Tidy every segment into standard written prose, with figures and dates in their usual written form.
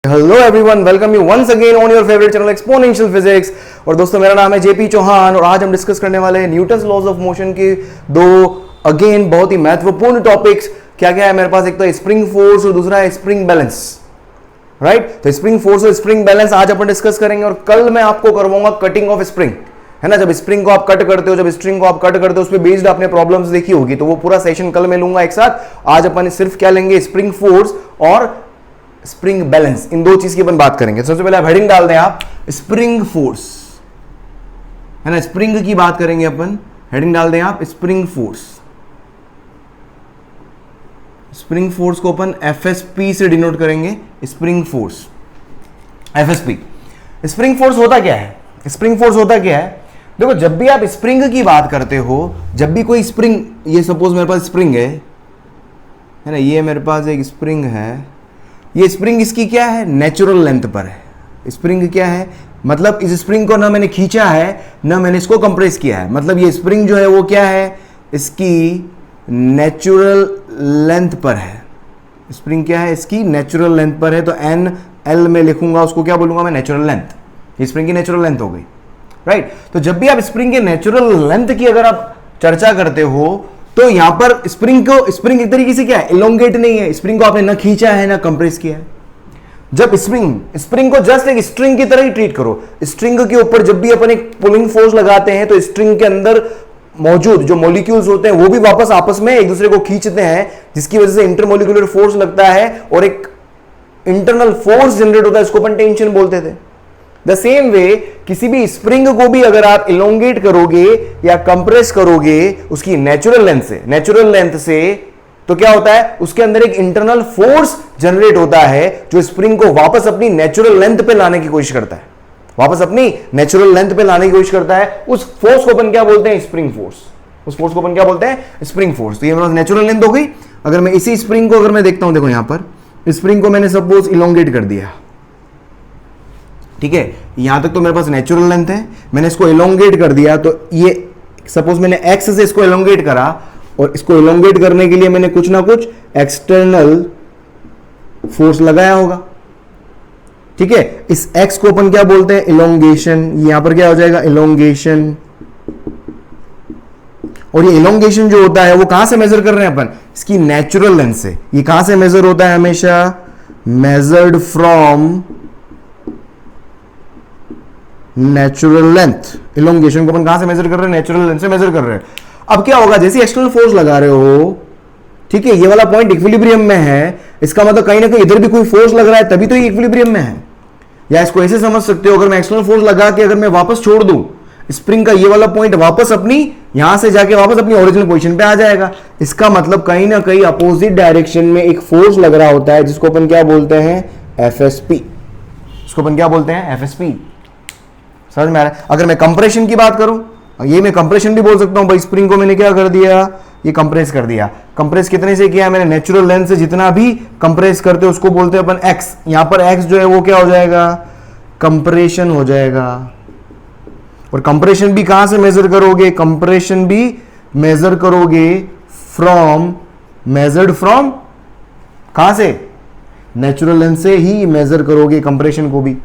Hello everyone, welcome you once again on your favourite channel exponential physics. और दोस्तों, मेरा नाम है जेपी चौहान और आज हम डिस्कस करने वाले हैं न्यूटन्स लॉज ऑफ मोशन के दो अगेन बहुत ही महत्वपूर्ण टॉपिक्स। क्या क्या है मेरे पास? एक तो स्प्रिंग फोर्स और दूसरा है स्प्रिंग बैलेंस, राइट? तो स्प्रिंग फोर्स और स्प्रिंग बैलेंस आज अपन डिस्कस करेंगे और कल मैं आपको करवाऊंगा कटिंग ऑफ स्प्रिंग, है ना। जब स्प्रिंग को आप कट करते हो, जब स्ट्रिंग को आप कट करते हो, उस पर बेस्ड आपने प्रॉब्लम्स देखी होगी, तो वो पूरा सेशन कल मैं लूंगा एक साथ। आज अपन सिर्फ क्या लेंगे? स्प्रिंग फोर्स और स्प्रिंग बैलेंस, इन दो चीज की अपन बात करेंगे। सबसे पहले आप हेडिंग डाल दें, आप स्प्रिंग फोर्स, है ना, स्प्रिंग की बात करेंगे अपन। हेडिंग डाल दें आप स्प्रिंग फोर्स। स्प्रिंग फोर्स को अपन एफएसपी से डिनोट करेंगे, spring force, FSP. Spring force होता क्या है? स्प्रिंग फोर्स होता क्या है? देखो, जब भी आप स्प्रिंग की बात करते हो, जब भी कोई स्प्रिंग, ये सपोज मेरे पास स्प्रिंग है ना, ये मेरे पास एक स्प्रिंग है। ये स्प्रिंग इसकी क्या है? नेचुरल लेंथ पर है। स्प्रिंग क्या है? मतलब इस स्प्रिंग को ना मैंने खींचा है ना मैंने इसको कंप्रेस किया है। मतलब ये स्प्रिंग जो है वो क्या है? इसकी नेचुरल लेंथ पर है। स्प्रिंग क्या है? इसकी नेचुरल लेंथ पर है। तो एन एल में लिखूंगा, उसको क्या बोलूंगा मैं? Natural length. स्प्रिंग की नेचुरल लेंथ हो गई, राइट? तो जब भी आप स्प्रिंग के नेचुरल लेंथ की अगर आप चर्चा करते हो, तो यहां पर स्प्रिंग एक तरीके से क्या है? इलोंगेट नहीं है। स्प्रिंग को आपने ना खींचा है ना कंप्रेस किया है। जब स्प्रिंग को जस्ट एक स्ट्रिंग की तरह ही ट्रीट करो। स्ट्रिंग के ऊपर जब भी अपन एक पुलिंग फोर्स लगाते हैं, तो स्ट्रिंग के अंदर मौजूद जो मॉलिक्यूल्स होते हैं वो भी वापस आपस में एक दूसरे को खींचते हैं, जिसकी वजह से इंटरमोलिकुलर फोर्स लगता है और एक इंटरनल फोर्स जनरेट होता है। इसको अपन टेंशन बोलते थे। द सेम वे, किसी भी स्प्रिंग को भी अगर आप इलोंगेट करोगे या कंप्रेस करोगे उसकी नेचुरल लेंथ से, तो क्या होता है? उसके अंदर एक इंटरनल फोर्स जनरेट होता है जो स्प्रिंग को वापस अपनी नेचुरल लेंथ पे लाने की कोशिश करता है। वापस अपनी नेचुरल लेंथ पे लाने की कोशिश करता है। उस फोर्स को अपन क्या बोलते हैं? Spring force. उस फोर्स को अपन क्या बोलते हैं? Spring force. तो ये मेरे पास नेचुरल लेंथ हो गई। अगर मैं इसी स्प्रिंग को अगर मैं देखता हूं, देखो यहां पर स्प्रिंग को मैंने सपोज इलोंगेट कर दिया, ठीक है। यहां तक तो मेरे पास नेचुरल लेंथ है, मैंने इसको इलोंगेट कर दिया। तो ये सपोज मैंने एक्स से इसको इलोंगेट करा, और इसको इलोंगेट करने के लिए मैंने कुछ ना कुछ एक्सटर्नल फोर्स लगाया होगा, ठीक है। इस एक्स को अपन क्या बोलते हैं? इलोंगेशन। यहां पर क्या हो जाएगा? इलोंगेशन। और ये इलोंगेशन जो होता है वो कहां से मेजर कर रहे हैं अपन? इसकी नेचुरल लेंथ से। ये कहां से मेजर होता है? हमेशा measured from natural length. Elongation को अपन कहां से मेजर कर रहे हैं? नेचुरल लेंथ से मेजर कर रहे हैं। अब क्या होगा? जैसे एक्सटर्नल फोर्स लगा रहे हो, ठीक है, ये वाला पॉइंट इक्विलिब्रियम में है, इसका मतलब कहीं ना कहीं इधर भी कोई फोर्स लग रहा है, तभी तो ये इक्विलिब्रियम में है। या इसको ऐसे समझ सकते हो, अगर मैं एक्सटर्नल फोर्स लगा के अगर मैं वापस छोड़ दूं स्प्रिंग का, ये वाला पॉइंट वापस अपनी यहां से जाके वापस अपनी ओरिजिनल पोजीशन पे आ जाएगा। इसका मतलब कहीं ना कहीं अपोजिट डायरेक्शन में एक फोर्स लग रहा होता है, जिसको अपन क्या बोलते हैं? एफएसपी। इसको अपन क्या बोलते हैं? एफएसपी। समझ में आ रहा है? अगर मैं कंप्रेशन की बात करूं, ये मैं कंप्रेशन भी बोल सकता हूं भाई। स्प्रिंग को मैंने क्या कर दिया? ये कंप्रेस कर दिया। कंप्रेस कितने से किया मैंने? नेचुरल लेंथ से। जितना भी कंप्रेस करते हैं उसको बोलते हैं अपन एक्स। यहां पर एक्स जो है वो क्या हो जाएगा? कंप्रेशन हो जाएगा। और कंप्रेशन भी कहां से मेजर करोगे? कंप्रेशन भी मेजर करोगे मेजर्ड फ्रॉम कहां से? नेचुरल लेंथ से ही मेजर करोगे कंप्रेशन को भी।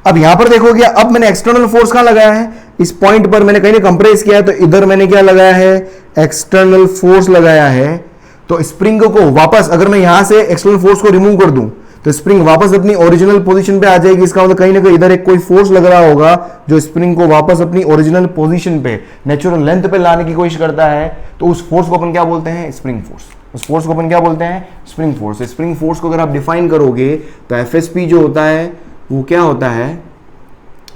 अब यहां पर देखोगे, अब मैंने एक्सटर्नल फोर्स कहां लगाया है? इस पॉइंट पर मैंने कहीं कंप्रेस किया है, तो इधर मैंने क्या लगाया है? एक्सटर्नल फोर्स लगाया है। तो स्प्रिंग को वापस, अगर मैं यहां से एक्सटर्नल फोर्स को रिमूव कर दूं, तो स्प्रिंग वापस अपनी ओरिजिनल पोजीशन पे आ जाएगी। इसका मतलब कहीं ना कहीं इधर एक कोई फोर्स लग रहा होगा जो स्प्रिंग को वापस अपनी ओरिजिनल पोजीशन पे, नेचुरल लेंथ पे लाने की कोशिश करता है। तो उस फोर्स को अपन क्या बोलते हैं? Spring force. उस फोर्स को अपन क्या बोलते हैं? Spring force. स्प्रिंग फोर्स को अगर आप डिफाइन करोगे, तो एफएसपी जो होता है वो क्या होता है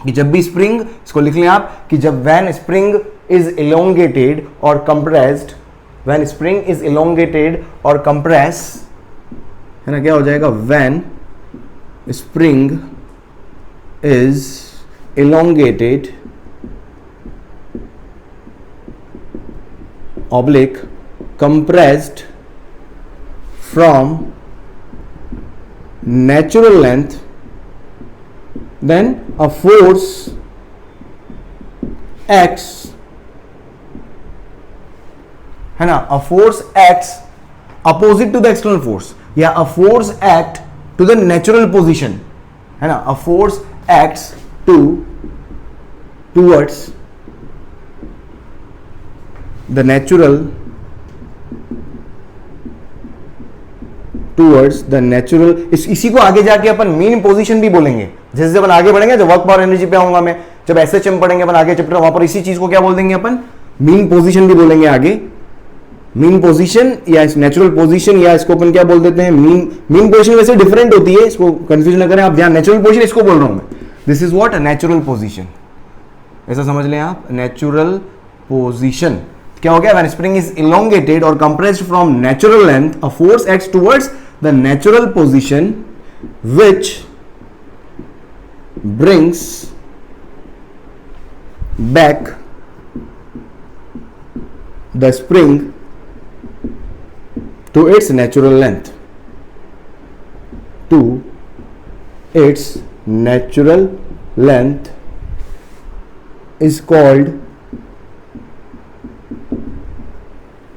कि जब भी स्प्रिंग, इसको लिख लें आप, कि जब व्हेन स्प्रिंग इज इलोंगेटेड और compressed, when spring is elongated और कंप्रेस, है ना, क्या हो जाएगा? When spring is elongated oblique compressed from natural length, then a force x, है ना, a force acts opposite to the external force, या a force act to the natural position, है ना, a force acts towards the natural इसी को आगे जाके अपन mean position भी बोलेंगे। जैसे अपन आगे बढ़ेंगे, जब वर्क पावर एनर्जी पे आऊंगा मैं, जब एसएचएम पढ़ेंगे अपन आगे चैप्टर, वहां पर इसी चीज को क्या बोल देंगे अपन, मीन पोजीशन भी बोलेंगे आगे। मीन पोजीशन या नेचुरल पोजीशन, या इसको अपन क्या बोल देते हैं, मीन पोजीशन वैसे डिफरेंट होती है, इसको कंफ्यूजन न करें आप, ध्यान, नेचुरल पोजीशन इसको बोल रहा हूं मैं, this is what natural position, ऐसा समझ लें आप। नेचुरल पोजीशन क्या हो गया, व्हेन स्प्रिंग इज इलोंगेटेड और compressed from natural length, a force acts towards the natural position which brings back the spring to its natural length, to its natural length is called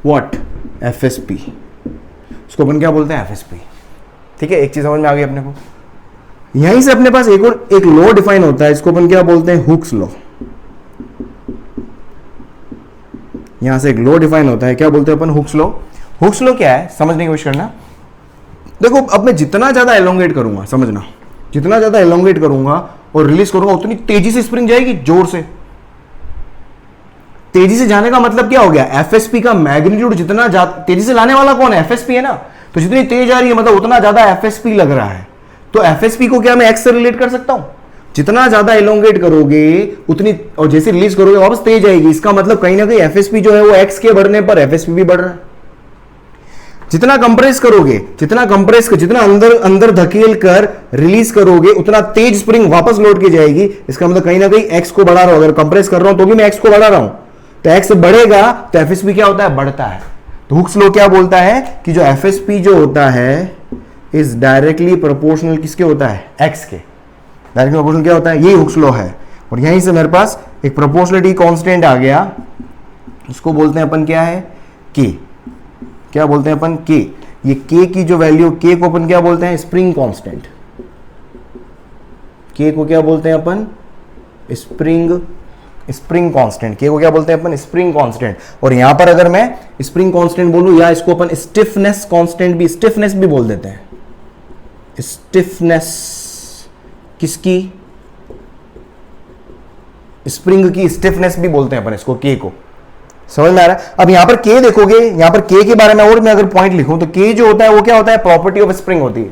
what, FSP। इसको अपन क्या बोलते हैं, FSP। ठीक है, एक चीज समझ में आ गई अपने को। यहीं से अपने पास एक लॉ डिफाइन होता है, इसको अपन क्या बोलते हैं, हुक्स लॉ। यहां से एक लॉ डिफाइन होता है, क्या बोलते हैं अपन, हुक्स लॉ। हुक्स लॉ क्या है, समझने की कोशिश करना। देखो, अब मैं जितना ज्यादा एलोंगेट करूंगा, समझना, जितना ज्यादा एलोंगेट करूंगा और रिलीज करूंगा, उतनी तेजी से स्प्रिंग जाएगी, जोर से। तेजी से जाने का मतलब क्या हो गया, एफएसपी का मैग्नीट्यूड जितना तेजी से लाने वाला कौन है, एफएसपी है ना, तो जितनी तेज आ रही है मतलब उतना ज्यादा एफएसपी लग रहा है। तो एफएसपी को क्या मैं एक्स से रिलेट कर सकता हूं, जितना ज्यादा एलोंगेट करोगे उतनी, और जैसे रिलीज करोगे वापस तेज आएगी। इसका मतलब कहीं ना कहीं एफएसपी जो है वो एक्स के बढ़ने पर एफएसपी भी बढ़ रहा है। जितना कंप्रेस करोगे, जितना अंदर धकेल कर रिलीज करोगे, उतना तेज स्प्रिंग वापस लौट के जाएगी। इसका मतलब कहीं ना कहीं एक्स को बढ़ा रहा हूं, अगर कंप्रेस कर रहा हूं तो भी मैं एक्स को बढ़ा रहा हूं, तो एक्स बढ़ेगा तो एफएसपी क्या होता है, बढ़ता है। तो हुक्स लॉ क्या बोलता है कि जो एफएसपी जो होता है इज डायरेक्टली प्रोपोर्शनल किसके होता है, एक्स के। डायरेक्टली प्रोपोर्शनल क्या होता है, ये हुक्स लॉ है। और यहीं से मेरे पास एक प्रोपोर्शनलिटी कांस्टेंट आ गया, इसको बोलते हैं अपन क्या है, के। क्या बोलते हैं अपन, के। ये के की जो वैल्यू, के को अपन क्या बोलते हैं, स्प्रिंग कांस्टेंट। के को क्या बोलते हैं अपन, स्प्रिंग कांस्टेंट। के को क्या बोलते हैं अपन, स्प्रिंग कांस्टेंट। और यहां पर अगर मैं स्प्रिंग कांस्टेंट बोलूं, या इसको अपन स्टिफनेस कांस्टेंट भी, स्टिफनेस भी बोल देते हैं। स्टिफनेस किसकी, स्प्रिंग की स्टिफनेस भी बोलते हैं अपन इसको, के को। समझ में आ रहा है। अब यहां पर के देखोगे, यहां पर के बारे में और मैं अगर पॉइंट लिखूं तो के जो होता है वो क्या होता है, प्रॉपर्टी ऑफ स्प्रिंग होती है।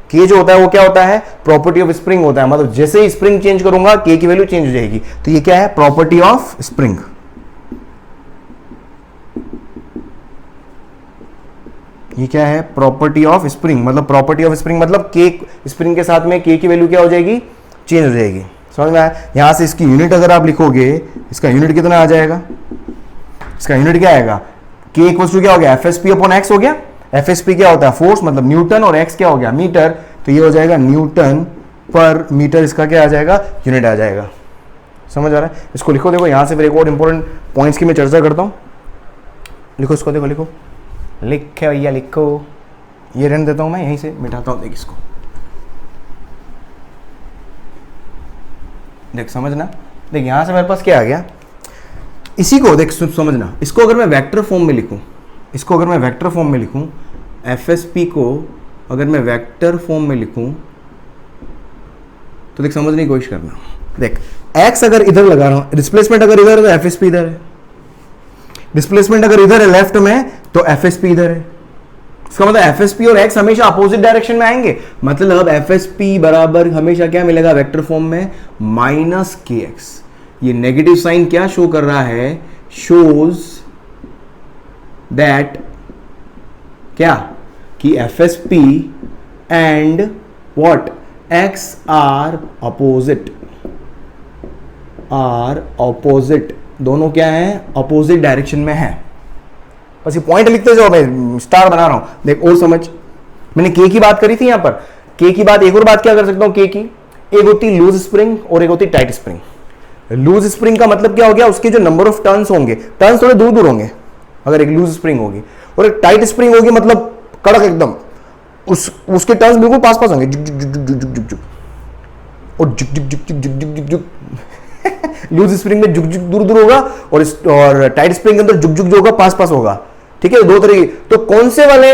के जो होता है वो क्या होता है, प्रॉपर्टी ऑफ स्प्रिंग होता है। मतलब जैसे ही स्प्रिंग चेंज करूंगा के की वैल्यू चेंज हो जाएगी। तो ये क्या है, प्रॉपर्टी ऑफ स्प्रिंग। ये क्या है, प्रॉपर्टी ऑफ स्प्रिंग। मतलब प्रॉपर्टी ऑफ स्प्रिंग मतलब के, स्प्रिंग के साथ में के की वैल्यू क्या हो जाएगी, चेंज हो जाएगी। समझ में आया। यहां से इसकी यूनिट अगर आप लिखोगे, इसका यूनिट कितना आ जाएगा, इसका यूनिट क्या आएगा, के इक्वल टू क्या हो गया, एफएसपी अपॉन एक्स हो गया। एफएसपी क्या होता है, फोर्स, मतलब न्यूटन, और एक्स क्या हो गया, मीटर। तो ये हो जाएगा न्यूटन पर मीटर, इसका क्या आ जाएगा, यूनिट आ जाएगा। समझ आ रहा है। इसको लिखो, देखो यहां से फिर एक और इंपॉर्टेंट पॉइंट्स की मैं चर्चा करता हूं। लिखो इसको, देखो लिखो, लिखे भैया लिखो। ये रहने देता हूं मैं, यहीं से मिटाता हूं। देख इसको, देख समझना। देख यहां से मेरे पास क्या आ गया, इसी को देख समझना। इसको अगर मैं वेक्टर फॉर्म में लिखूं, इसको अगर मैं वेक्टर फॉर्म में लिखूं, एफएसपी को अगर मैं वेक्टर फॉर्म में लिखूं तो देख समझने की कोशिश करना। देख एक्स अगर इधर लगा रहा हूं, डिस्प्लेसमेंट अगर इधर है तो एफएसपी इधर है, डिस्प्लेसमेंट अगर इधर है लेफ्ट में तो एफएसपी इधर है। इसका मतलब एफएसपी और एक्स हमेशा अपोजिट डायरेक्शन में आएंगे। मतलब एफएसपी बराबर हमेशा क्या मिलेगा वेक्टर फॉर्म में, माइनस के एक्स। ये नेगेटिव साइन क्या शो कर रहा है, शोज दैट क्या कि FSP and what X are opposite, दोनों क्या है, अपोजिट डायरेक्शन में है। बस ये पॉइंट लिखते जाओ, मैं स्टार बना रहा हूं। देख और समझ, मैंने के की बात करी थी यहां पर। के की बात, एक और बात क्या कर सकता हूं के की, एक होती लूज स्प्रिंग और एक होती टाइट स्प्रिंग। लूज स्प्रिंग का मतलब क्या हो गया, उसके जो नंबर ऑफ टर्न्स होंगे, टर्न्स थोड़े दूर दूर होंगे अगर एक लूज स्प्रिंग होगी, और एक टाइट स्प्रिंग होगी मतलब कड़क एकदम, उसके टर्न्स बिल्कुल पास पास होंगे, जुक जुक जुक जुक जुक जुक जुक, और जुक जुक जुक जुक जुक जुक जुक जुक। लूज स्प्रिंग में जुक जुक दूर दूर होगा और टाइट स्प्रिंग के अंदर जुक जुक जो होगा पास पास होगा। ठीक है, दो तरीके। तो कौन से वाले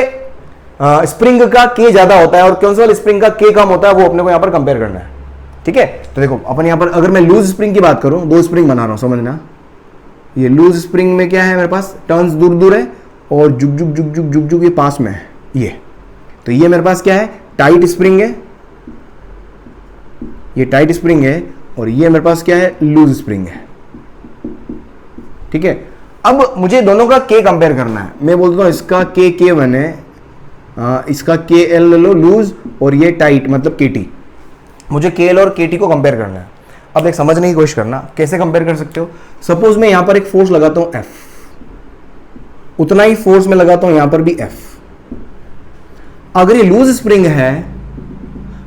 स्प्रिंग का के ज्यादा होता है और कौन से वाले स्प्रिंग का के कम होता है, वो अपने को यहां पर कंपेयर करना है। ठीक है, तो देखो अपन यहां पर अगर मैं लूज स्प्रिंग की बात करूं, दो स्प्रिंग बना रहा हूं, समझना। ये लूज स्प्रिंग में क्या है, मेरे पास टर्न्स दूर दूर है और जुक जुक जुक जुक जुक जुक ये पास में है, ये। तो ये मेरे पास क्या है, टाइट स्प्रिंग है, ये टाइट स्प्रिंग है, और ये मेरे पास क्या है, लूज स्प्रिंग है। ठीक है, अब मुझे दोनों का के कंपेयर करना है। मैं बोलता हूं इसका के K1 है, इसका KL ले लो लूज, और ये टाइट मतलब KT। मुझे KL और KT को कंपेयर करना है। अब एक समझने की कोशिश करना, कैसे कंपेयर कर सकते हो। सपोज मैं यहां पर एक फोर्स लगाता हूं F, उतना ही फोर्स में लगाता हूं यहां पर भी F। अगर ये लूज स्प्रिंग है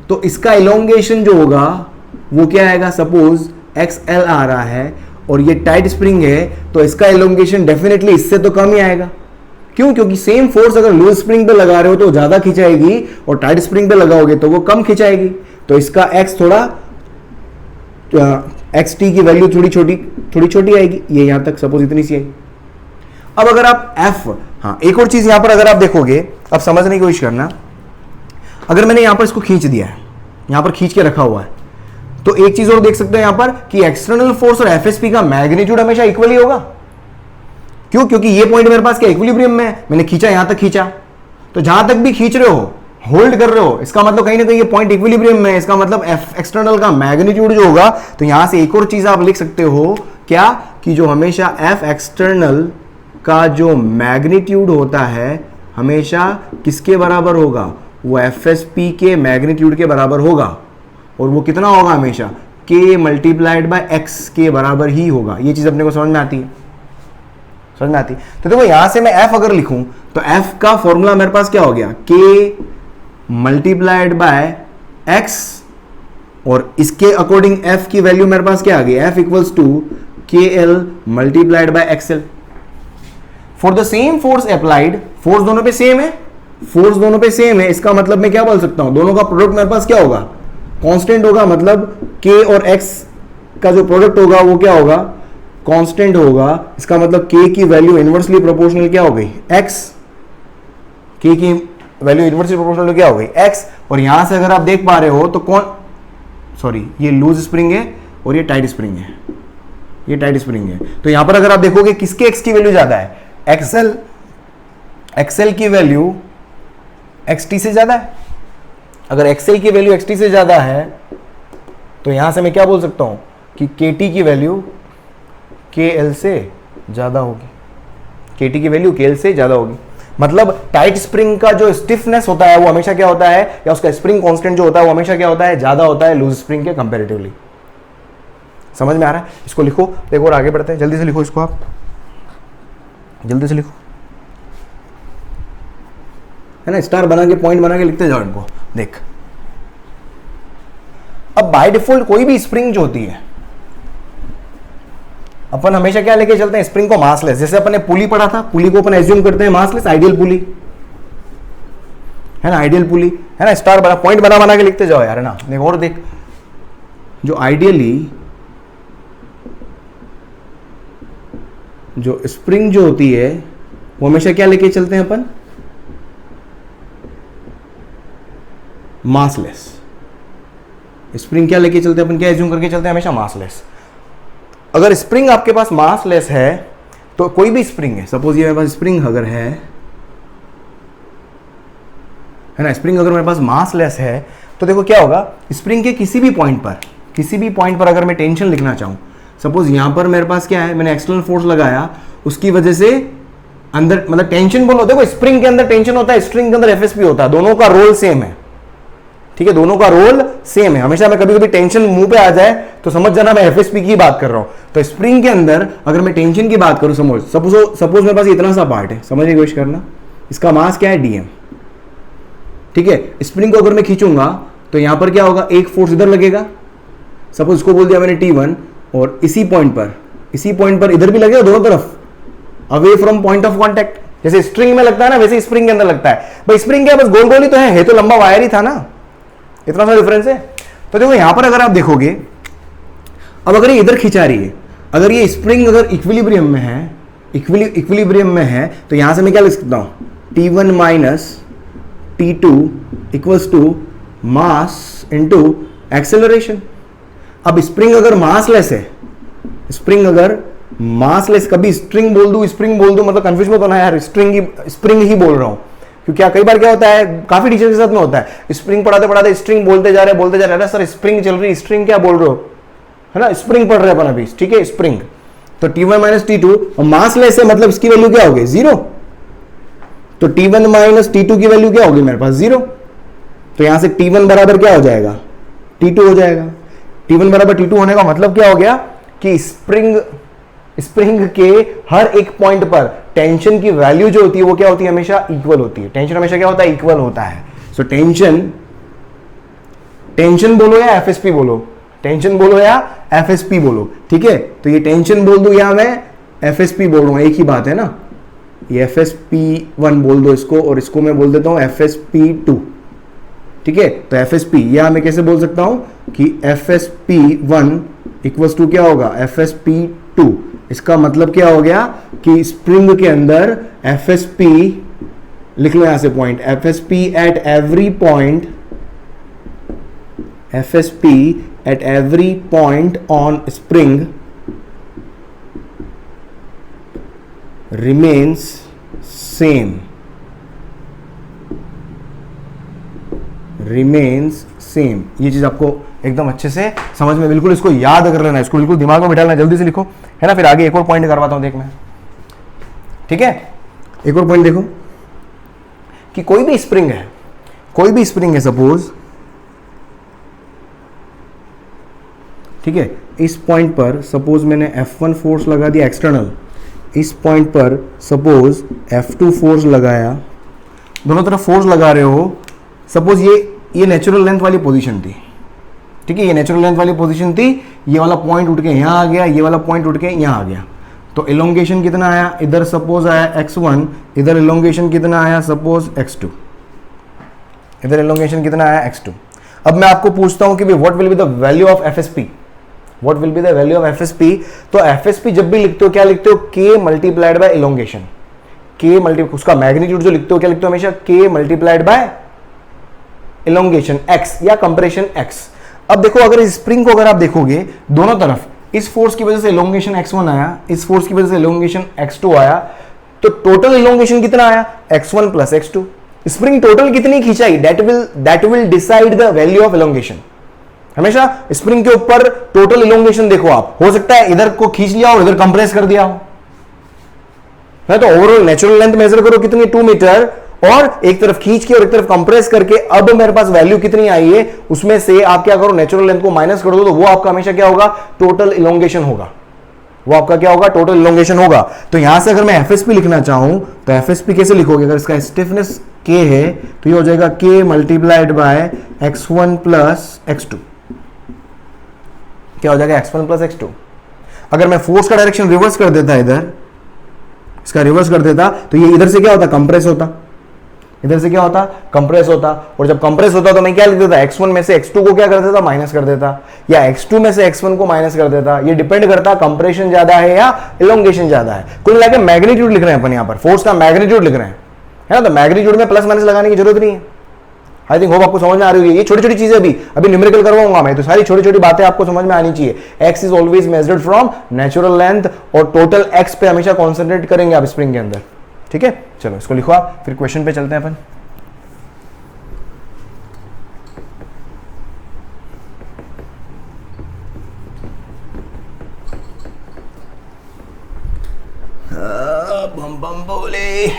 तो इसका इलोंगेशन जो होगा वो क्या आएगा, सपोज XL आ रहा है, और ये टाइट स्प्रिंग है तो इसका इलोंगेशन डेफिनेटली इससे तो कम ही आएगा। क्यों? क्योंकि सेम फोर्स अगर लूज स्प्रिंग पे लगा रहे हो तो ज्यादा खिंचाएगी, और टाइट स्प्रिंग पे लगाओगे तो वो कम खिंचाएगी। तो इसका x थोड़ा xt की वैल्यू थोड़ी छोटी आएगी, ये यहां तक सपोज इतनी सी आएगी। अब अगर आप f, हाँ एक और चीज यहां पर अगर आप देखोगे, अब समझने की कोशिश करना। अगर मैंने यहां पर इसको खींच दिया है, यहां पर खींच के रखा हुआ है, तो एक चीज और देख सकते हैं यहां पर कि एक्सटर्नल फोर्स और एफएसपी का मैग्नीट्यूड हमेशा इक्वली होगा। क्यों? क्योंकि ये पॉइंट मेरे पास क्या इक्विलिब्रियम में है, मैंने खींचा यहां तक खींचा, तो जहां तक भी खींच रहे हो, होल्ड कर रहे हो, इसका मतलब कहीं ना कहीं ये पॉइंट इक्विलिब्रियम में है। इसका मतलब एफ एक्सटर्नल का मैग्नीट्यूड जो होगा, तो यहां से एक और चीज आप लिख सकते हो क्या, कि जो हमेशा एफ एक्सटर्नल का जो मैग्नीट्यूड होता है हमेशा किसके बराबर होगा, वो एफएसपी के मैग्नीट्यूड के बराबर होगा। और वो कितना होगा, हमेशा k मल्टीप्लाइड बाय x के बराबर ही होगा। ये चीज अपने को समझ में आती है, समझ में आती है। तो देखो यहां से मैं f अगर लिखूं तो f का फॉर्मूला मेरे पास क्या हो गया, k मल्टीप्लाइड बाय x, और इसके अकॉर्डिंग f की वैल्यू मेरे पास क्या आ गई, f equals to KL multiplied by XL। For the same force applied, force दोनों पे सेम है, फोर्स दोनों पे सेम है, इसका मतलब मैं क्या बोल सकता हूं, दोनों का प्रोडक्ट मेरे पास क्या होगा, कांस्टेंट होगा। मतलब k और x का जो प्रोडक्ट होगा वो क्या होगा, कांस्टेंट होगा। इसका मतलब k की वैल्यू इनवर्सली प्रोपोर्शनल क्या हो गई, x। k की वैल्यू इनवर्सली प्रोपोर्शनल क्या हो गई, x। और यहां से अगर आप देख पा रहे हो तो ये लूज स्प्रिंग है और ये टाइट स्प्रिंग है, ये टाइट स्प्रिंग है। तो यहां पर अगर आप देखोगे किसके x की वैल्यू ज्यादा है, XL की वैल्यू XT से ज्यादा है। अगर XL की वैल्यू XT से ज्यादा है तो यहां से मैं क्या बोल सकता हूं कि KT की वैल्यू KL से ज्यादा होगी, KT की वैल्यू KL से ज्यादा होगी। मतलब टाइट स्प्रिंग का जो स्टिफनेस होता है वो हमेशा क्या होता है, या उसका स्प्रिंग कांस्टेंट जो होता है वो हमेशा क्या होता है, ज्यादा होता है लूज स्प्रिंग के कंपैरेटिवली। समझ में आ रहा है? इसको लिखो, देखो और आगे बढ़ते हैं, जल्दी से लिखो इसको, आप जल्दी से लिखो, है ना, स्टार बना के पॉइंट बना के लिखते जाओ इनको। देख, अब बाय डिफॉल्ट कोई भी स्प्रिंग जो होती है अपन हमेशा क्या लेके चलते हैं, स्प्रिंग को मासलेस। जैसे अपन ने पुली पढ़ा था, पुली को अपन एज्यूम करते हैं मासलेस, आइडियल पुली, है ना, आइडियल पुली, है ना, स्टार बना पॉइंट बना बना के लिखते जाओ यार, है ना। देख और देख, जो आइडियली जो स्प्रिंग जो होती है वो हमेशा क्या लेके चलते हैं अपन, मासलेस। स्प्रिंग क्या लेके चलते हैं अपन, क्या एज्यूम करके चलते हैं, हमेशा मासलेस। अगर स्प्रिंग आपके पास मासलेस है तो कोई भी स्प्रिंग है, सपोज ये मेरे पास स्प्रिंग अगर है ना, स्प्रिंग अगर मेरे पास मासलेस है तो देखो क्या होगा, स्प्रिंग के किसी भी पॉइंट पर अगर मैं टेंशन लिखना चाहूं, सपोज यहां पर मेरे पास क्या है, मैंने एक्सटर्नल फोर्स लगाया, उसकी वजह से अंदर मतलब टेंशन बोलो, देखो स्प्रिंग के अंदर टेंशन होता है, स्प्रिंग के अंदर एफएसपी होता है, दोनों का रोल सेम है। ठीक है, दोनों का रोल सेम है। हमेशा मैं कभी कभी टेंशन मुंह पे आ जाए तो समझ जाना मैं एफएसपी की बात कर रहा हूं। तो स्प्रिंग के अंदर अगर मैं टेंशन की बात करूं, सपोज मेरे पास इतना सा पार्ट है, समझने की कोशिश करना, इसका मास क्या है, डीएम। ठीक है, स्प्रिंग को अगर मैं खींचूंगा तो यहां पर क्या होगा, एक फोर्स इधर लगेगा, सपोज इसको बोल दिया मैंने T1, और इसी पॉइंट पर इधर भी लगेगा, दोनों तरफ, away from point of contact. जैसे स्ट्रिंग में लगता है ना, वैसे स्प्रिंग के अंदर लगता है। भाई स्प्रिंग क्या बस गोल गोल ही तो है तो लंबा वायर ही था ना, इतना सा डिफरेंस है। तो देखो यहां पर अगर आप देखोगे, अब अगर ये इधर खिंचा रही है, अगर ये स्प्रिंग अगर इक्विलिब्रियम में है, इक्विलिब्रियम में है, तो यहां से मैं क्या लिख सकता हूं, T1 minus T2 equals to mass into acceleration. अब स्प्रिंग अगर मासलेस है, स्प्रिंग अगर मासलेस, कभी स्ट्रिंग बोल दूं स्प्रिंग बोल दूं मतलब कंफ्यूज मत होना यार, स्प्रिंग ही बोल रहा हूं, क्योंकि कई बार क्या होता है, काफी टीचर के साथ में होता है, स्प्रिंग पढ़ाते पढ़ाते स्ट्रिंग बोलते जा रहे, सर स्प्रिंग चल रही, स्ट्रिंग क्या बोल रहे हो, है ना, स्प्रिंग पढ़ रहे अपन अभी, ठीक है, स्प्रिंग। तो T1 माइनस T2 और मासलेस है मतलब इसकी वैल्यू क्या होगी, 0। तो T1 माइनस T2 की वैल्यू क्या होगी मेरे पास, 0। तो यहां से T1 बराबर क्या हो जाएगा, T2 हो जाएगा। T1 बराबर T2 होने का मतलब क्या हो गया कि स्प्रिंग के हर एक पॉइंट पर टेंशन की वैल्यू जो होती है वो क्या होती है, हमेशा इक्वल होती है। टेंशन हमेशा क्या होता है, इक्वल होता है। सो टेंशन बोलो या एफएसपी बोलो, टेंशन बोलो या एफएसपी बोलो, ठीक है। तो ये टेंशन बोल दो या मैं एफएसपी बोल रहा हूं, एक ही बात है ना, ये FSP1 बोल दो इसको, और इसको मैं बोल देता हूं FSP2, ठीक है। तो FSP या मैं कैसे बोल सकता हूं कि FSP1 इक्वल्स टू क्या होगा, FSP2। इसका मतलब क्या हो गया कि स्प्रिंग के अंदर FSP लिख लो यहां से point, FSP at every point, FSP at every point on spring remains same, remains same. ये चीज आपको एकदम अच्छे से समझ में, बिल्कुल इसको याद कर लेना, इसको बिल्कुल दिमाग में बिठा लेना, जल्दी से लिखो, है ना। फिर आगे एक और पॉइंट करवाता हूं, देख मैं, ठीक है। एक और पॉइंट देखो कि कोई भी स्प्रिंग है सपोज, ठीक है, इस पॉइंट पर सपोज मैंने F1 फोर्स लगा दिया एक्सटर्नल, इस पॉइंट पर सपोज F2 फोर्स लगाया, दोनों तरफ फोर्स लगा रहे हो, सपोज ये नेचुरल लेंथ वाली पोजीशन थी, ठीक है, ये नेचुरल लेंथ वाली पोजीशन थी, ये वाला पॉइंट उठ के यहां आ गया, ये वाला पॉइंट उठ के यहां आ गया, तो इलोंगेशन कितना आया, इधर सपोज आया x1, इधर इलोंगेशन कितना आया सपोज x2, इधर इलोंगेशन कितना आया x2। अब मैं आपको पूछता हूं कि भाई what will be the value of FSP, what will be the value of FSP। तो FSP जब भी लिखते हो क्या लिखते हो, k मल्टीप्लाइड बाय इलोंगेशन, उसका मैग्नीट्यूड जो लिखते हो क्या लिखते हो हमेशा, k multiplied bye elongation x या कंप्रेशन x। अब देखो अगर इस स्प्रिंग को अगर आप देखोगे, दोनों तरफ इस फोर्स की वजह से इलोंगेशन x1 आया, इस फोर्स की वजह से इलोंगेशन x2 आया, तो टोटल इलोंगेशन कितना आया, x1 plus x2। Spring total कितनी खिंचाई, that will decide the value of elongation. हमेशा स्प्रिंग के ऊपर टोटल इलोंगेशन देखो आप, हो सकता है इधर को खींच लिया और इधर कंप्रेस कर दिया हो, है तो ओवरऑल नेचुरल लेंथ मेजर करो कितनी, 2 मीटर, और एक तरफ खींच के और एक तरफ कंप्रेस करके अब मेरे पास वैल्यू कितनी आई है, उसमें से आप क्या करो, नेचुरल लेंथ को माइनस कर दो, तो वो आपका हमेशा क्या होगा, टोटल इलोंगेशन होगा, वो आपका क्या होगा, टोटल इलोंगेशन होगा। तो यहां से अगर मैं FSP लिखना चाहूं तो FSP कैसे लिखोगे, अगर इसका स्टिफनेस K है तो ये हो जाएगा K multiplied bye x1 plus x2, क्या हो जाएगा, x1 प्लस x2। अगर मैं फोर्स का डायरेक्शन रिवर्स कर देता, इधर इसका रिवर्स कर देता, तो ये इधर से क्या होता, कंप्रेस होता, इधर से क्या होता, कंप्रेस होता, और जब कंप्रेस होता तो मैं क्या लिख देता, x1 में से x2 को क्या कर देता, माइनस कर देता, या x2 में से x1 को माइनस कर देता। ये डिपेंड करता कंप्रेशन ज्यादा है या इलोंगेशन ज्यादा है। कुल मिलाकर मैग्नीट्यूड लिख रहे हैं अपन यहां पर, फोर्स का मैग्नीट्यूड लिख रहे हैं, है ना। तो मैग्नीट्यूड में प्लस माइनस लगाने की जरूरत नहीं है। आई थिंक होप आपको समझ में आ रही है। ये छोटी छोटी चीजें अभी न्यूमेरिकल करवाऊंगा मैं, तो सारी छोटी छोटी बातें आपको समझ में आनी चाहिए। X is always measured from natural length, और टोटल एक्स पे हमेशा कॉन्सेंट्रेट करेंगे आप स्प्रिंग के अंदर, ठीक है। चलो इसको लिखो आप, फिर क्वेश्चन पे चलते हैं अपन। बम बम बोले,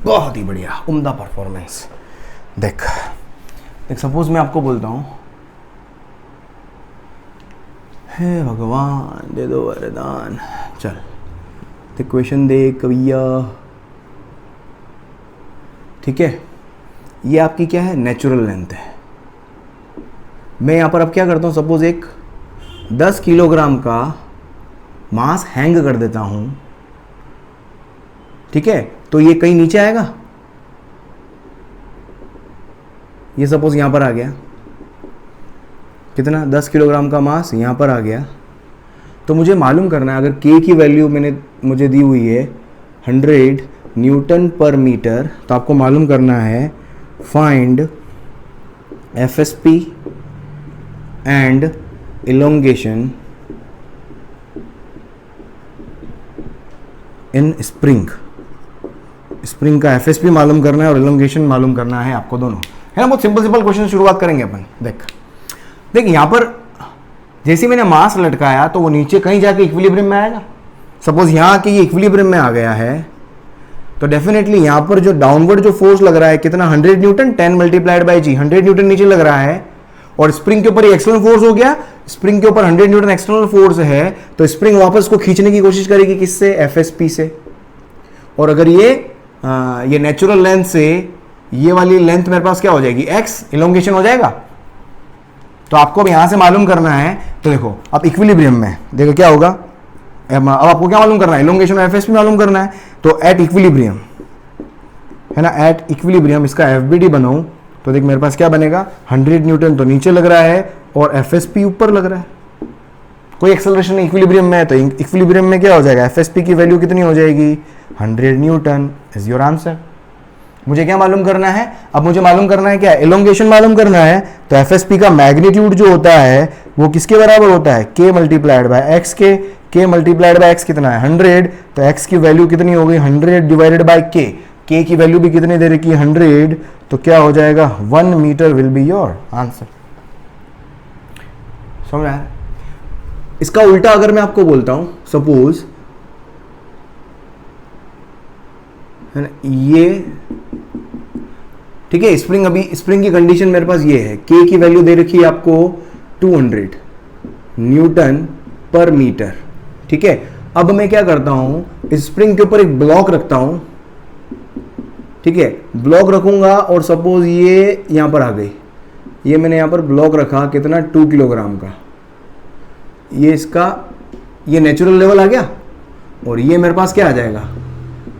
बहुत ही बढ़िया, उम्दा परफॉर्मेंस। देख सपोज मैं आपको बोलता हूं, हे भगवान दे दो वरदान, चल तो क्वेश्चन देख भैया, ठीक है। ये आपकी क्या है, नेचुरल लेंथ है। मैं यहाँ पर अब क्या करता हूँ, सपोज एक 10 किलोग्राम का मास हैंग कर देता हूँ, ठीक है, तो ये कहीं नीचे आएगा। ये सपोज यहां पर आ गया, कितना, 10 किलोग्राम का मास यहां पर आ गया। तो मुझे मालूम करना है, अगर के की वैल्यू मुझे दी हुई है 100 न्यूटन पर मीटर, तो आपको मालूम करना है find FSP and elongation in spring. Spring का एफएसपी मालूम करना है और इलोंगेशन मालूम करना है आपको, दोनों है ना। बहुत सिंपल क्वेश्चन शुरुआत करेंगे अपन। देख यहां पर जैसे मैंने मास लटकाया तो वो नीचे कहीं जाके इक्विलिब्रियम में आएगा। सपोज यहां आके ये इक्विलिब्रियम में आ गया है, तो डेफिनेटली यहां पर जो डाउनवर्ड जो फोर्स लग रहा है कितना, 100 newton, 10 multiplied by G, 100 newton नीचे लग रहा है, और स्प्रिंग के ऊपर ये एक्सटर्नल फोर्स हो गया, स्प्रिंग के ऊपर 100 न्यूटन एक्सटर्नल फोर्स है, तो स्प्रिंग वापस को खींचने की कोशिश करेगी, किससे, एफएसपी से। और अगर ये नेचुरल लेंथ से ये वाली लेंथ मेरे पास क्या हो जाएगी, एक्स, इलोंगेशन हो जाएगा। तो आपको अब यहां से मालूम करना है, तो देखो अब इक्विलिब्रियम में देखो क्या होगा, अब आपको क्या मालूम करना है, इलोंगेशन और एफएसपी मालूम करना है। तो एट इक्विलिब्रियम, है ना, एट इक्विलिब्रियम इसका एफबीडी बनाऊं तो देख मेरे पास क्या बनेगा, 100 न्यूटन तो नीचे लग रहा है और एफएसपी ऊपर लग रहा है, कोई एक्सेलरेशन इक्विलिब्रियम में है। तो इक्विलिब्रियम में क्या हो जाएगा, एफएसपी की वैल्यू कितनी हो जाएगी, 100 न्यूटन इज योर आंसर। मुझे क्या मालूम करना है, अब मुझे मालूम करना है क्या, इलोंगेशन मालूम करना है। तो एफएसपी का मैग्नीट्यूड जो होता है वो किसके बराबर होता है, के मल्टीप्लाइड बाय एक्स के। के मल्टीप्लाइड बाय एक्स कितना है, 100, तो एक्स की वैल्यू कितनी हो गई, 100 डिवाइडेड बाय के की वैल्यू भी कितनी दे रखी है, 100, तो क्या हो जाएगा, 1 metre will be your answer. समझ रहा है। इसका उल्टा अगर मैं आपको बोलता हूं, सपोज है ना, ये ठीक है, स्प्रिंग, अभी स्प्रिंग की कंडीशन मेरे पास ये है, के की वैल्यू दे रखी है आपको 200 न्यूटन पर मीटर, ठीक है। अब मैं क्या करता हूं, इस स्प्रिंग के ऊपर एक ब्लॉक रखता हूं, ठीक है, ब्लॉक रखूंगा और सपोज ये यहां पर आ गई, ये मैंने यहां पर ब्लॉक रखा कितना, 2 किलोग्राम का, ये इसका ये नेचुरल लेवल आ गया, और ये मेरे पास क्या आ जाएगा,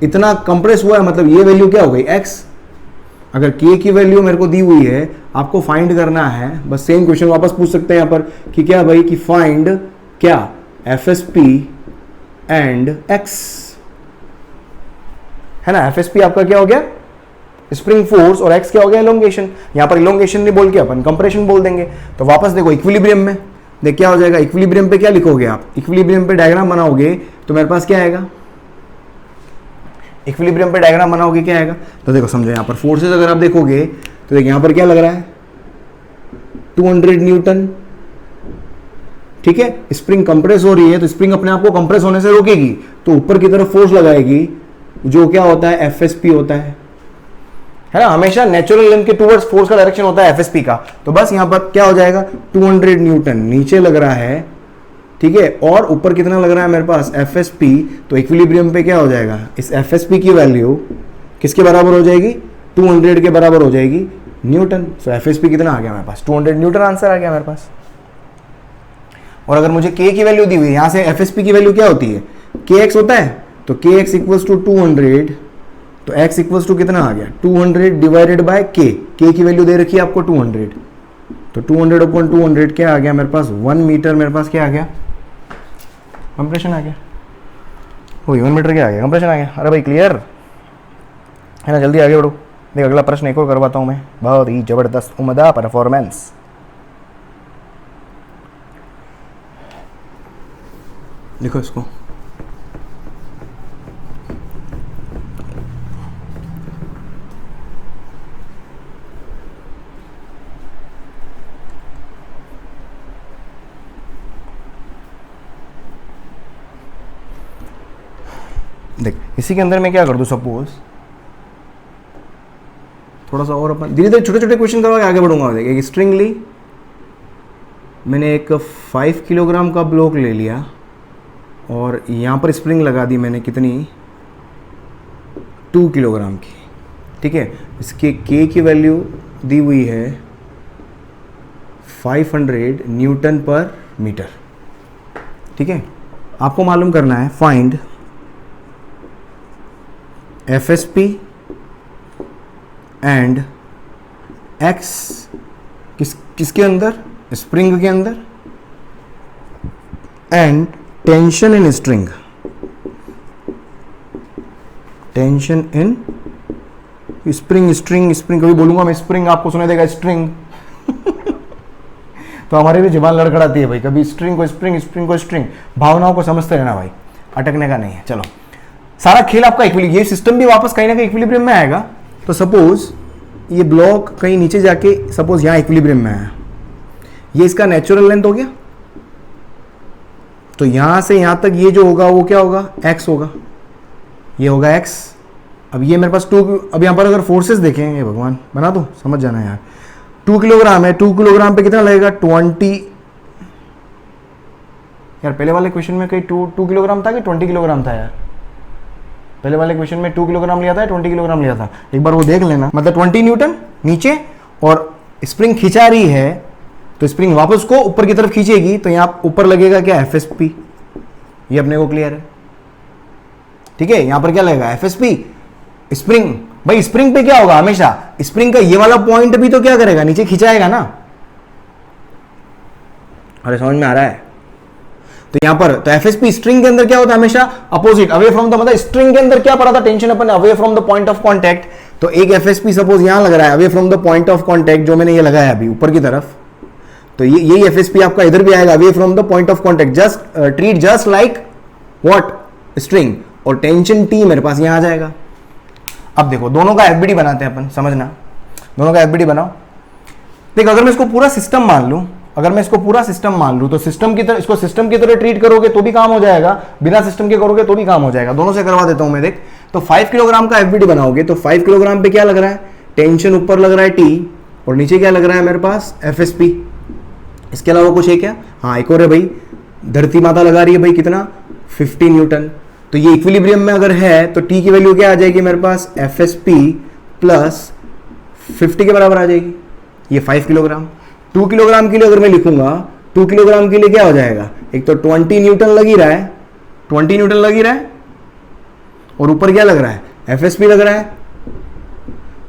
इतना कंप्रेस हुआ है, मतलब ये वैल्यू क्या हो गई, एक्स। अगर के की वैल्यू मेरे को दी हुई है, आपको फाइंड करना है, बस सेम क्वेश्चन वापस पूछ सकते हैं यहां पर कि क्या भाई, कि फाइंड क्या, एफएसपी एंड एक्स, है ना। एफएसपी आपका क्या हो गया, स्प्रिंग फोर्स, और एक्स क्या हो गया, इलोंगेशन। यहां पर इलोंगेशन नहीं बोल के अपन कंप्रेशन बोल देंगे। तो वापस देखो इक्विलिब्रियम में, देख क्या हो जाएगा, इक्विलिब्रियम पे क्या लिखोगे आप, इक्विलिब्रियम पे डायग्राम बनाओगे तो मेरे पास क्या आएगा, इक्विलिब्रियम पे डायग्राम बनाओगे क्या आएगा। तो देखो समझो, यहां पर फोर्सेस अगर आप देखोगे तो देखो यहां पर क्या लग रहा है, 200 न्यूटन, ठीक है। स्प्रिंग कंप्रेस हो रही है, तो स्प्रिंग अपने आप को कंप्रेस होने से रोकेगी, तो ऊपर की तरफ फोर्स लगाएगी, जो क्या होता है, एफएसपी होता है ना। हमेशा नेचुरल लेंथ के टुवर्ड्स फोर्स का डायरेक्शन होता है एफएसपी का। तो बस यहां पर क्या हो जाएगा, 200 न्यूटन नीचे लग रहा है, ठीक है, और ऊपर कितना लग रहा है मेरे पास, एफएसपी। तो इक्विलिब्रियम पे क्या हो जाएगा, इस एफएसपी की वैल्यू किसके बराबर हो जाएगी, 200 के बराबर हो जाएगी, न्यूटन। सो एफएसपी कितना आ गया मेरे पास, 200 न्यूटन आंसर आ गया मेरे पास। और अगर मुझे के की वैल्यू दी हुई है, यहां से एफएसपी की वैल्यू क्या होती है, के एक्स होता है, तो के एक्स इक्वल्स टू 200, तो एक्स इक्वल्स टू कितना आ गया, 200 डिवाइडेड बाय के की वैल्यू दे रखी है आपको 200, तो 200 अपॉन 200 क्या आ गया मेरे पास, 1 मीटर मेरे पास क्या आ गया, कंप्रेशन आ गया। वही 1 मीटर क्या आ गया, कंप्रेशन आ गया। अरे भाई क्लियर है ना, जल्दी आगे बढ़ो। देख अगला प्रश्न एक और करवाता हूं मैं, बहुत ही जबरदस्त उम्दा परफॉर्मेंस। देखो इसको, देख इसी के अंदर मैं क्या कर दूं, सपोज थोड़ा सा और अपन धीरे धीरे छोटे छोटे क्वेश्चन करवा के आगे बढ़ूंगा। देख एक स्ट्रिंग ली मैंने, एक 5 किलोग्राम का ब्लॉक ले लिया और यहाँ पर स्प्रिंग लगा दी मैंने, कितनी, 2 किलोग्राम की, ठीक है, इसके के की वैल्यू दी हुई है 500 न्यूटन पर मीटर। ठीक है, आपको मालूम करना है फाइंड FSP एंड X किसके अंदर, स्प्रिंग के अंदर, and tension in string, tension in spring कभी बोलूंगा मैं स्प्रिंग, आपको सुनाई देगा स्ट्रिंग तो हमारे भी जुबान लड़खड़ाती है भाई, कभी स्ट्रिंग को स्ट्रिंग, भावनाओं को समझते रहना भाई, अटकने का नहीं है। चलो, सारा खेल आपका इक्विलिब्रियम, ये सिस्टम भी वापस कहीं ना कहीं इक्विलिब्रियम में आएगा। तो सपोज ये ब्लॉक कहीं नीचे जाके सपोज यहां इक्विलिब्रियम में आया, ये इसका नेचुरल लेंथ हो गया, तो यहां से यहां तक ये जो होगा वो क्या होगा, x होगा, ये होगा x। अब ये मेरे पास 2, अब यहां पर अगर फोर्सेस देखें, ये भगवान बना दो, समझ जाना यार, 2 किलोग्राम है, 2 किलोग्राम पे कितना लगेगा 20, यार पहले वाले क्वेश्चन में कहीं 2 किलोग्राम था कि 20 किलोग्राम था यार, पहले वाले क्वेश्चन में 2 किलोग्राम लिया था, 20 किलोग्राम लिया था, एक बार वो देख लेना। मतलब 20 न्यूटन नीचे, और स्प्रिंग खिंचा रही है तो स्प्रिंग वापस को ऊपर की तरफ खींचेगी, तो यहां ऊपर लगेगा क्या, FSP। ये अपने को क्लियर है, ठीक है। यहां पर क्या लगेगा, FSP। स्प्रिंग, भाई स्प्रिंग पे क्या होगा हमेशा, स्प्रिंग का ये वाला पॉइंट भी तो क्या करेगा, नीचे खिंचाएगा ना। अरे समझ में आ रहा है। तो यहां पर तो FSP स्ट्रिंग के अंदर क्या होता है हमेशा, अपोजिट, अवे फ्रॉम द, मतलब स्ट्रिंग के अंदर क्या पड़ा था, tension upon away from the point of contact. तो एक FSP सपोज यहां लग रहा है away from the point of contact, जो मैंने ये लगाया अभी ऊपर की तरफ, तो ये यही FSP आपका इधर भी आएगा, away from the point of contact, just treat just like what, string. और टेंशन T मेरे पास यहां आ जाएगा। अब देखो दोनों का FBD बनाते हैं अपन, समझना, दोनों का FBD बनाओ। देख, अगर मैं इसको पूरा सिस्टम मान लूं, तो सिस्टम की तरह, इसको सिस्टम की तरह ट्रीट करोगे तो भी काम हो जाएगा, बिना सिस्टम के करोगे तो भी काम हो जाएगा, दोनों से करवा देता हूं मैं। देख, तो 5 किलोग्राम का FBD बनाओगे तो 5 किलोग्राम पे क्या लग रहा है, टेंशन ऊपर लग रहा है T, और नीचे क्या लग रहा है मेरे पास, FSP। इसके अलावा कुछ है क्या, हाँ एक और है भाई, धरती माता लगा रही है भाई, कितना, 50 न्यूटन। तो ये इक्विलिब्रियम में अगर है तो T की वैल्यू क्या आ जाएगी मेरे पास, FSP प्लस 50 के बराबर आ जाएगी, ये 5 किलोग्राम। 2 किलोग्राम के लिए अगर मैं लिखूंगा, 2 किलोग्राम के लिए क्या हो जाएगा, एक तो 20 न्यूटन लग ही रहा है, 20 न्यूटन लग ही रहा है, और ऊपर क्या लग रहा है, FSP लग रहा है,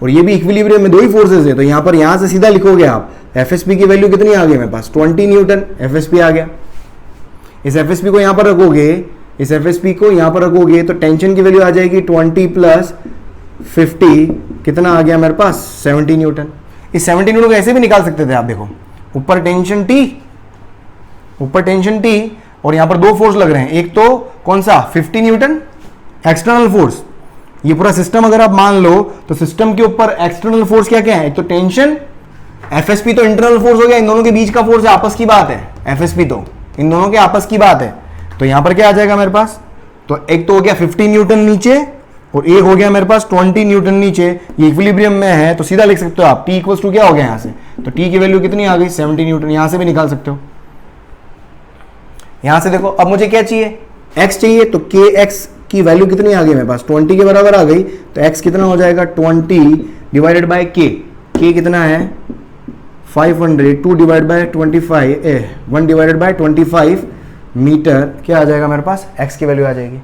और ये भी इक्विलिब्रियम में दो ही फोर्सेस है। तो यहां पर, यहां से सीधा लिखोगे आप, FSP की वैल्यू कितनी आ गई मेरे पास, 20 न्यूटन FSP आ गया। इस FSP को यहां पर रखोगे, इस FSP को यहां पर रखोगे तो टेंशन की वैल्यू आ जाएगी 20 प्लस 50, कितना आ गया मेरे पास, 70 न्यूटन। इस 70 न्यूटन को ऐसे भी निकाल सकते थे आप, देखो ऊपर टेंशन T, और यहां पर दो फोर्स लग रहे हैं, एक तो कौन सा, 50 न्यूटन एक्सटर्नल फोर्स। ये पूरा सिस्टम अगर आप मान लो तो सिस्टम के ऊपर एक्सटर्नल फोर्स क्या क्या है, एक तो टेंशन, FSP तो इंटरनल फोर्स हो गया, इन दोनों के बीच का फोर्स है, आपस की बात है, FSP तो इन दोनों के आपस की बात है। तो यहां पर क्या आ जाएगा मेरे पास, तो एक तो हो गया 50 न्यूटन नीचे, और एक हो गया मेरे पास 20 न्यूटन नीचे। ये इक्विलिब्रियम में है तो सीधा लिख सकते हो आप, T इक्वल्स टू क्या हो गया यहां से, तो T की वैल्यू कितनी आ गई, 70 न्यूटन। यहां से भी निकाल सकते हो, यहां से देखो। अब मुझे क्या चाहिए, x चाहिए, तो kx की वैल्यू कितनी आ गई मेरे पास, 20 के बराबर आ गई, तो x कितना हो जाएगा, 20 डिवाइडेड बाय k कितना है 500, 2 divide by 25, 1 divided by 25 metre, क्या आ जाएगा मेरे पास, x की वैल्यू आ जाएगी।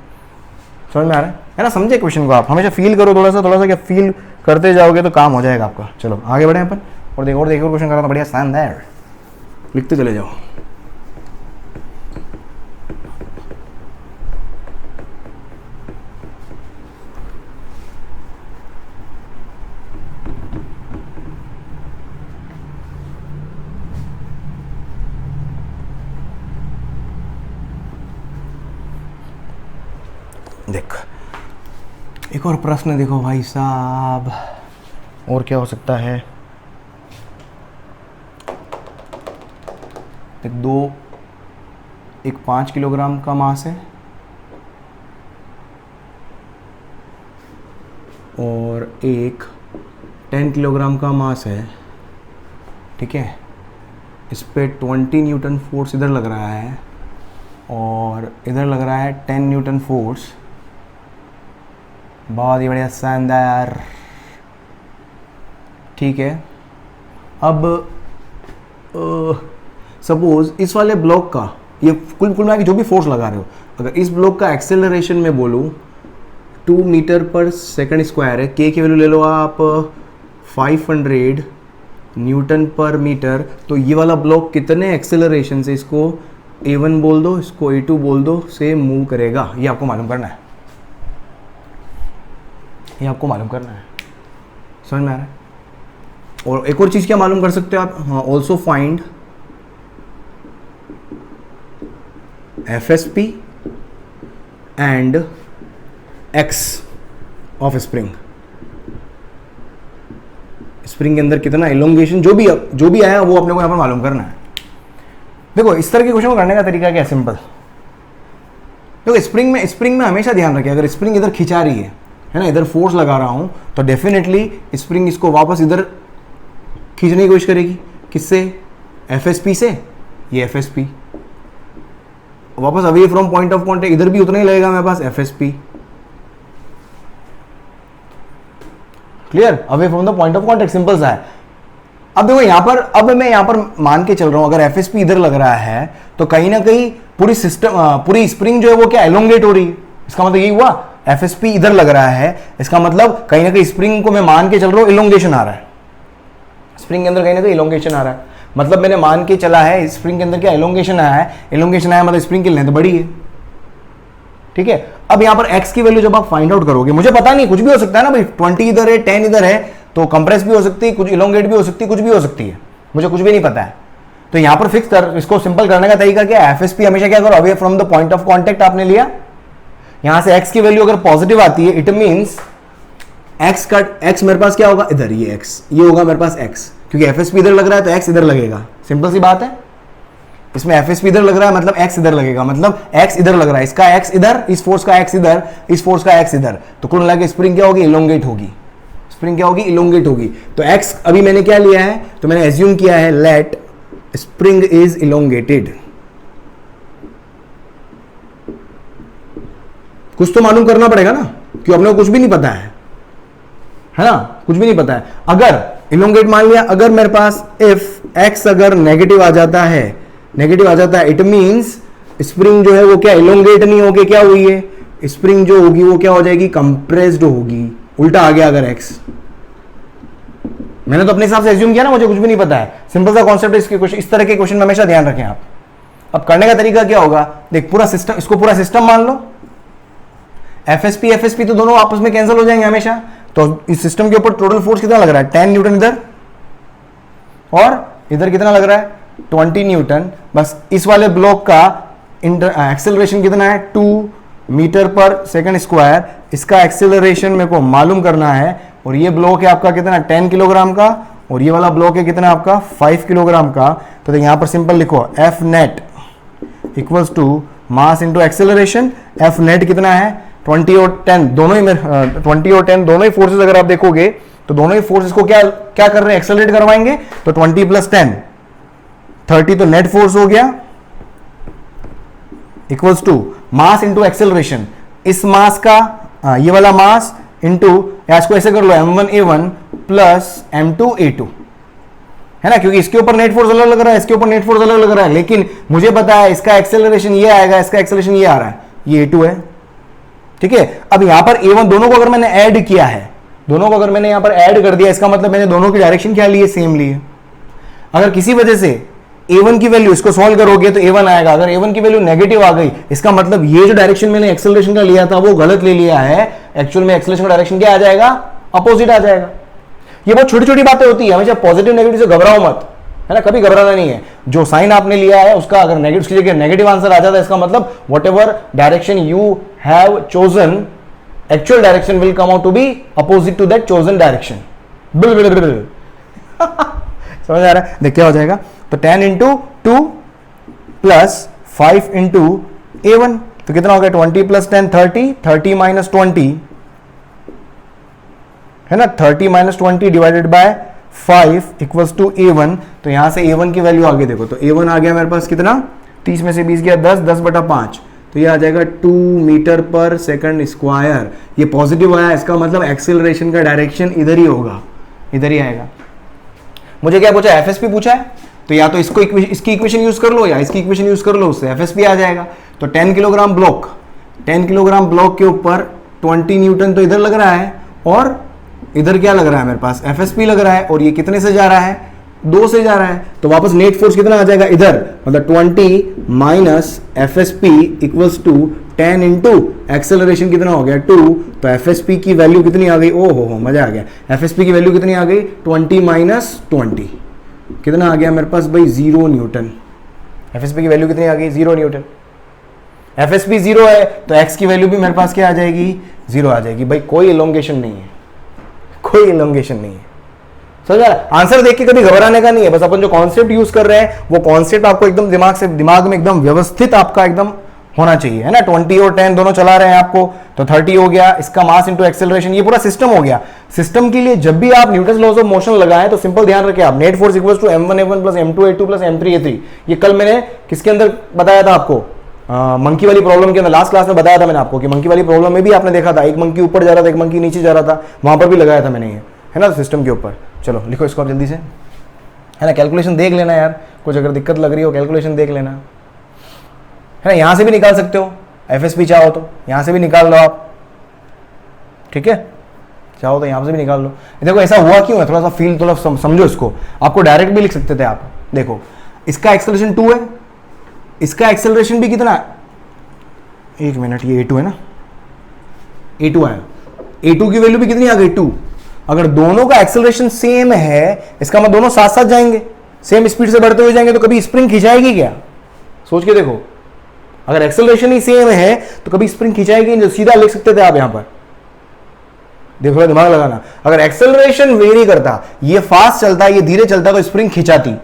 समझ में आ रहा है ना, समझे क्वेश्चन को आप, हमेशा फील करो, थोड़ा सा क्या फील करते जाओगे तो काम हो जाएगा आपका। चलो आगे बढ़े अपन, और देखो क्वेश्चन करा था बढ़िया शानदार, लिखते चले जाओ। देख, एक और प्रश्न देखो भाई साहब, और क्या हो सकता है, एक 5 किलोग्राम का मास है और एक 10 किलोग्राम का मास है, ठीक है। इस पे 20 न्यूटन फोर्स इधर लग रहा है और इधर लग रहा है 10 न्यूटन फोर्स। बहुत ही बढ़िया शानदार। ठीक है। अब सपोज इस वाले ब्लॉक का, ये कुल मिला के जो भी फोर्स लगा रहे हो, अगर इस ब्लॉक का एक्सेलरेशन में बोलूँ 2 मीटर पर सेकंड स्क्वायर है, के की वैल्यू ले लो आप 500 न्यूटन पर मीटर, तो ये वाला ब्लॉक कितने एक्सेलरेशन से, इसको A1 बोल दो, इसको A2 बोल दो, से मूव करेगा, ये आपको मालूम करना है, ये आपको मालूम करना है। समझ में आ रहा है? और एक और चीज़ क्या मालूम कर सकते हो आप, हाँ, also find FSP and X of spring. Spring के अंदर कितना इलोंगेशन, जो भी आया वो अपने को यहाँ पर मालूम करना है। देखो इस तरह के क्वेश्चन को करने का तरीका क्या है, सिंपल। देखो स्प्रिंग में हमेशा ध्यान रखें, अगर स्प्रिंग इधर खिंचा रही है ना, इधर फोर्स लगा रहा हूं, तो डेफिनेटली स्प्रिंग इसको वापस इधर खींचने की कोशिश करेगी। किससे? FSP से। ये FSP वापस away from point of contact, इधर भी उतना ही लगेगा मेरे पास FSP। Clear? Away from the point of contact, simple सा है। अब देखो यहां पर, अब मैं यहां पर मान के चल रहा हूं अगर FSP इधर लग रहा है तो कहीं ना कहीं पूरी स्प्रिंग जो है वो क्या एलोंगेट हो रही है। इसका मतलब यही हुआ, FSP इधर लग रहा है, इसका मतलब कहीं ना कहीं स्प्रिंग को मैं मान के चल रहा हूं इलोंगेशन आ रहा है, स्प्रिंग के अंदर कहीं ना कहीं इलोंगेशन आ रहा है। मतलब मैंने मान के चला है स्प्रिंग के अंदर क्या इलोंगेशन आया है, इलोंगेशन आया मतलब स्प्रिंग की लेंथ बड़ी है। ठीक है, अब यहां पर x की वैल्यू जब आप फाइंड आउट करोगे, मुझे पता नहीं, कुछ भी हो सकता है ना भाई, 20 इधर है 10 इधर है, तो कंप्रेस भी हो सकती है, कुछ इलोंगेट भी हो सकती है, कुछ भी हो सकती है, मुझे कुछ भी नहीं पता है। तो यहां पर फिक्स कर, इसको सिंपल करने का तरीका क्या है, FSP हमेशा क्या करो, away from the point of contact आपने लिया, यहां से x की वैल्यू अगर पॉजिटिव आती है, इट मींस x का x मेरे पास क्या होगा, इधर ये x, ये होगा मेरे पास x, क्योंकि FSP इधर लग रहा है तो x इधर लगेगा, सिंपल सी बात है। इसमें FSP इधर लग रहा है मतलब x इधर लगेगा, मतलब x इधर लग रहा है, इसका x इधर, इस फोर्स का x इधर, इस फोर्स का x इधर, तो कुल मिला के स्प्रिंग क्या होगी, इलोंगेट होगी। स्प्रिंग क्या होगी, इलोंगेट होगी। तो x अभी मैंने क्या लिया है, तो मैंने एज्यूम किया है लेट स्प्रिंग इज इलोंगेटेड। कुछ तो मालूम करना पड़ेगा ना, क्यों अपने को कुछ भी नहीं पता है ना, कुछ भी नहीं पता है। अगर इलोंगेट मान लिया, अगर मेरे पास इफ x अगर नेगेटिव आ जाता है, नेगेटिव आ जाता है, इट मींस स्प्रिंग जो है वो क्या इलोंगेट नहीं होके क्या हुई है, स्प्रिंग जो होगी वो क्या हो जाएगी, कंप्रेस्ड होगी। उल्टा आ गया अगर x, मैंने तो अपने हिसाब से एज्यूम किया ना, मुझे कुछ भी नहीं पता है, सिंपल सा कॉन्सेप्ट है इसके क्वेश्चन। इस तरह के क्वेश्चन में हमेशा ध्यान रखें आप। अब करने का तरीका क्या होगा, देख पूरा सिस्टम, इसको पूरा सिस्टम मान लो, FSP तो दोनों आपस में कैंसिल हो जाएंगे हमेशा, तो इस सिस्टम के ऊपर टोटल फोर्स कितना लग रहा है, 10 न्यूटन इधर, और इधर कितना लग रहा है, 20 न्यूटन। बस इस वाले ब्लॉक का एक्सेलरेशन कितना है, 2 मीटर पर सेकंड स्क्वायर, इसका एक्सेलरेशन मेरे को मालूम करना है। और ये ब्लॉक है आपका कितना, 10 किलोग्राम का, और ये वाला ब्लॉक है कितना आपका, 5 किलोग्राम का। तो यहां पर सिंपल लिखो F net equals to mass into acceleration. F net कितना है, 20 और 10 दोनों ही, 20 और 10 दोनों ही फोर्सेस अगर आप देखोगे तो दोनों ही फोर्सेस को क्या क्या कर रहे हैं, एक्सेलरेट करवाएंगे। तो 20 प्लस 10 30, तो नेट फोर्स हो गया equals to mass into acceleration. इस मास का ये वाला मास इंटू, या इसको ऐसे कर लो, m1a1 प्लस m2a2, है ना, क्योंकि इसके ऊपर नेट फोर्स अलग लग रहा है, इसके ऊपर नेट फोर्स अलग लग रहा है, लेकिन मुझे पता है इसका एक्सेलरेशन ये आएगा, इसका एक्सेलरेशन ये आ रहा है, ये a2 है। ठीक है, अब यहां पर a1 दोनों को अगर मैंने ऐड किया है, दोनों को अगर मैंने यहां पर ऐड कर दिया, इसका मतलब मैंने दोनों की डायरेक्शन क्या ली है, सेम ली है। अगर किसी वजह से a1 की वैल्यू, इसको सॉल्व करोगे तो a1 आएगा, अगर a1 की वैल्यू नेगेटिव आ गई, इसका मतलब ये जो डायरेक्शन मैंने एक्सेलरेशन का लिया था वो गलत ले लिया है, एक्चुअल में एक्सेलरेशन का डायरेक्शन क्या आ जाएगा, अपोजिट आ जाएगा। ये बहुत छोटी छोटी बातें होती है, हमेशा पॉजिटिव नेगेटिव से घबराओ मत, है ना, कभी घबराना नहीं है। जो साइन आपने लिया है उसका अगर नेगेटिव, उसकी जगह नेगेटिव आंसर आ जाता है, इसका मतलब whatever direction you have chosen, actual direction will come out to be opposite to that chosen direction. बिल समझ आ रहा है, देख क्या हो जाएगा, तो 10 इंटू 2 प्लस 5 इंटू a1, तो कितना हो गया, 20 प्लस 10 30, 30 माइनस 20, है ना, 30 minus 20 divided by 5 equals to a1। तो यहां से a1 की वैल्यू आगे देखो, तो a1 आ गया मेरे पास कितना, 30 में से 20 गया 10, 10/5, तो ये आ जाएगा 2 मीटर पर सेकंड स्क्वायर। ये पॉजिटिव आया, इसका मतलब एक्सेलरेशन का डायरेक्शन इधर ही होगा, इधर ही आएगा। मुझे क्या पूछा, एफएसपी पूछा है, तो या तो इसकी इक्वेशन यूज कर लो या इसकी इक्वेशन यूज कर लो, उससे एफएसपी आ जाएगा। तो 10 किलोग्राम ब्लॉक के ऊपर 20 न्यूटन तो इधर लग रहा है और इधर क्या लग रहा है मेरे पास, एफएसपी लग रहा है, और ये कितने से जा रहा है, 2 से जा रहा है। तो वापस नेट फोर्स कितना आ जाएगा इधर, मतलब 20 minus FSP equals to 10 into acceleration कितना हो गया 2। तो एफएसपी की वैल्यू कितनी आ गई, ओ हो मजा आ गया, एफएसपी की वैल्यू कितनी आ गई 20 माइनस 20, कितना आ गया मेरे पास भाई 0 न्यूटन। एफएसपी की वैल्यू कितनी आ गई 0 न्यूटन। एफएसपी 0 है तो एक्स की वैल्यू भी मेरे पास क्या आ जाएगी 0 आ जाएगी। भाई कोई इलोंगेशन नहीं है, कोई इलोंगेशन नहीं है, समझा। आंसर देख के कभी घबराने का नहीं है, बस अपन जो कॉन्सेप्ट यूज कर रहे हैं वो कॉन्सेप्ट आपको एकदम दिमाग में एकदम व्यवस्थित आपका एकदम होना चाहिए, है ना। 20 और 10 दोनों चला रहे हैं आपको, तो 30 हो गया, इसका मास इंटू एक्सेलरेशन, ये पूरा सिस्टम हो गया। सिस्टम के लिए जब भी आप न्यूटन लॉज ऑफ मोशन लगाएं तो सिंपल ध्यान रखें आप, net force equals to m1 plus m2 plus m3 ये कल मैंने किसके अंदर बताया था आपको, मंकी वाली प्रॉब्लम के अंदर, लास्ट क्लास में बताया था मैंने आपको कि मंकी वाली प्रॉब्लम में भी आपने देखा था, एक मंकी ऊपर जा रहा था, एक मंकी नीचे जा रहा था, वहां पर भी लगाया था मैंने ये, है ना, सिस्टम के ऊपर। चलो लिखो इसको आप जल्दी से, है ना। कैलकुलेशन देख लेना यार, कुछ अगर दिक्कत लग रही हो कैलकुलेशन देख लेना, है ना। यहां से भी निकाल सकते हो, एफएसपी चाहो तो यहां से भी निकाल लो आप, ठीक है, चाहो तो यहां से भी निकाल लो। देखो ऐसा हुआ क्यों है, थोड़ा सा फील, थोड़ा समझो इसको। आपको डायरेक्ट भी लिख सकते थे आप, देखो इसका एक्सेलरेशन 2 है, इसका एक्सेलरेशन भी कितना, एक मिनट, ये A2 है ना, A2 आया, A2 की वैल्यू भी कितनी आ गई 2। अगर दोनों का एक्सेलरेशन सेम है, इसका मतलब दोनों साथ साथ जाएंगे, सेम स्पीड से बढ़ते हुए जाएंगे, तो कभी स्प्रिंग खिंचाएगी क्या, सोच के देखो। अगर एक्सेलरेशन ही सेम है तो कभी स्प्रिंग खिंचाएगी नहीं, सीधा लिख सकते थे आप यहां पर, देखो दिमाग लगाना। अगर एक्सेलरेशन वेरी करता, ये फास्ट चलता, ये धीरे चलता, तो स्प्रिंग खिंचाती,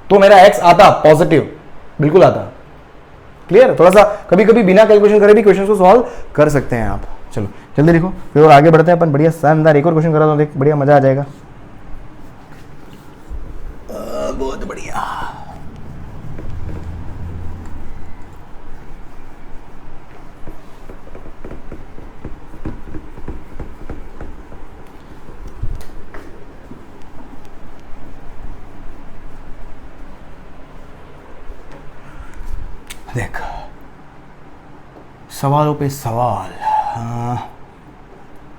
तो मेरा एक्स आता पॉजिटिव, बिल्कुल आता। क्लियर, थोड़ा सा कभी कभी बिना कैलकुलेशन करे भी क्वेश्चन को सॉल्व कर सकते हैं आप। चलो जल्दी लिखो, फिर और आगे बढ़ते हैं अपन। बढ़िया शानदार एक और क्वेश्चन करा दो, देख बढ़िया मजा आ जाएगा। बहुत बढ़िया। देख सवालों पे सवाल।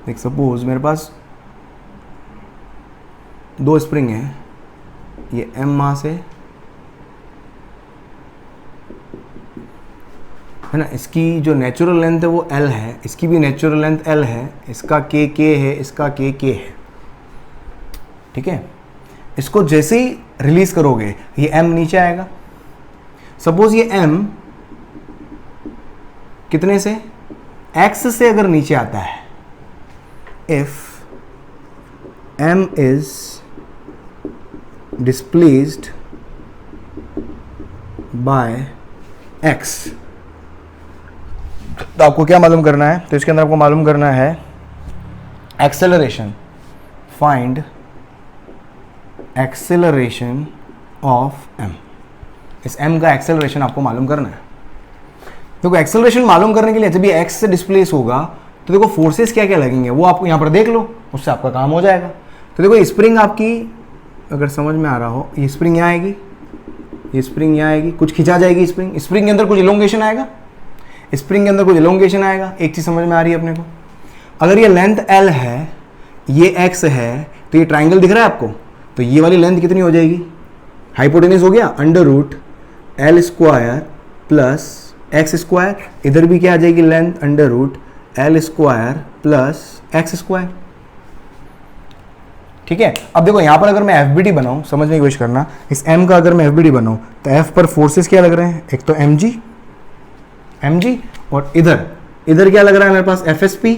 देख सपोज मेरे पास 2 स्प्रिंग है, ये m मास है ना, इसकी जो नेचुरल लेंथ है वो l है, इसकी भी नेचुरल लेंथ l है, इसका k है, इसका k है, ठीक है। इसको जैसे ही रिलीज करोगे ये m नीचे आएगा। सपोज ये m कितने से, x से अगर नीचे आता है, if m is displaced by x, तो आपको क्या मालूम करना है, तो इसके अंदर आपको मालूम करना है acceleration, find acceleration of m। इस m का एक्सेलरेशन आपको मालूम करना है। देखो एक्सेलरेशन मालूम करने के लिए जब ये x से डिस्प्लेस होगा तो देखो फोर्सेस क्या क्या लगेंगे वो आपको यहाँ पर देख लो, उससे आपका काम हो जाएगा। तो देखो स्प्रिंग आपकी अगर समझ में आ रहा हो, ये स्प्रिंग यहाँ आएगी, ये स्प्रिंग यहाँ आएगी, कुछ खिंचा जाएगी स्प्रिंग, स्प्रिंग के अंदर कुछ इलोंगेशन आएगा, स्प्रिंग के अंदर कुछ इलोंगेशन आएगा। एक चीज़ समझ में आ रही है अपने को, अगर ये लेंथ L है, ये x है, तो ये ट्राइंगल दिख रहा है आपको, तो ये वाली लेंथ कितनी हो जाएगी, हाइपोटेनस हो गया under root L square plus x square, इधर भी क्या आ जाएगी length under root L square plus x square, ठीक है। अब देखो यहाँ पर अगर मैं FBD बनाऊँ, समझने की कोशिश करना, इस M का अगर मैं FBD बनाऊँ तो F पर फोर्सेस क्या लग रहे हैं, एक तो mg और इधर क्या लग रहा है मेरे पास FSP,